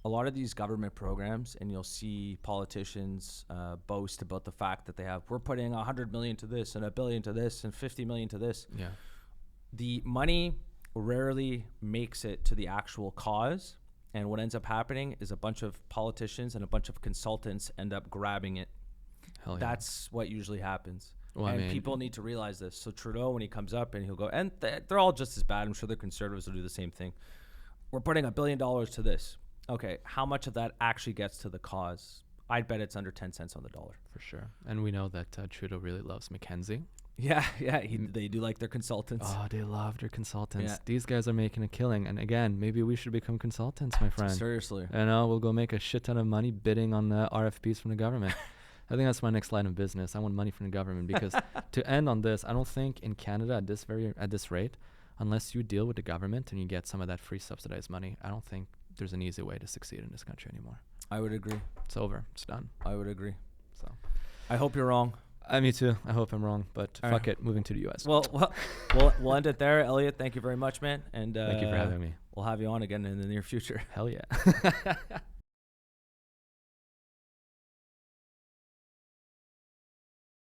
a lot of these government programs, and you'll see politicians boast about the fact that we're putting 100 million to this and $1 billion to this and 50 million to this. Yeah. The money rarely makes it to the actual cause, and what ends up happening is a bunch of politicians and a bunch of consultants end up grabbing it. Hell yeah. That's what usually happens. Well, and people need to realize this. So Trudeau, when he comes up and he'll go, and they're all just as bad. I'm sure the Conservatives will do the same thing. We're putting $1 billion to this. Okay, how much of that actually gets to the cause? I'd bet it's under 10 cents on the dollar. For sure. And we know that Trudeau really loves Mackenzie. Yeah, they do like their consultants. Oh, they love their consultants. Yeah. These guys are making a killing. And again, maybe we should become consultants, my friend. Seriously. And we'll go make a shit ton of money bidding on the RFPs from the government. I think that's my next line of business. I want money from the government because to end on this, I don't think in Canada at this rate, unless you deal with the government and you get some of that free subsidized money, I don't think there's an easy way to succeed in this country anymore. I would agree. It's over. It's done. I would agree. So, I hope you're wrong. Me too. I hope I'm wrong, but fuck it. Moving to the U.S. Well, we'll end it there. Elliot, thank you very much, man. And thank you for having me. We'll have you on again in the near future. Hell yeah.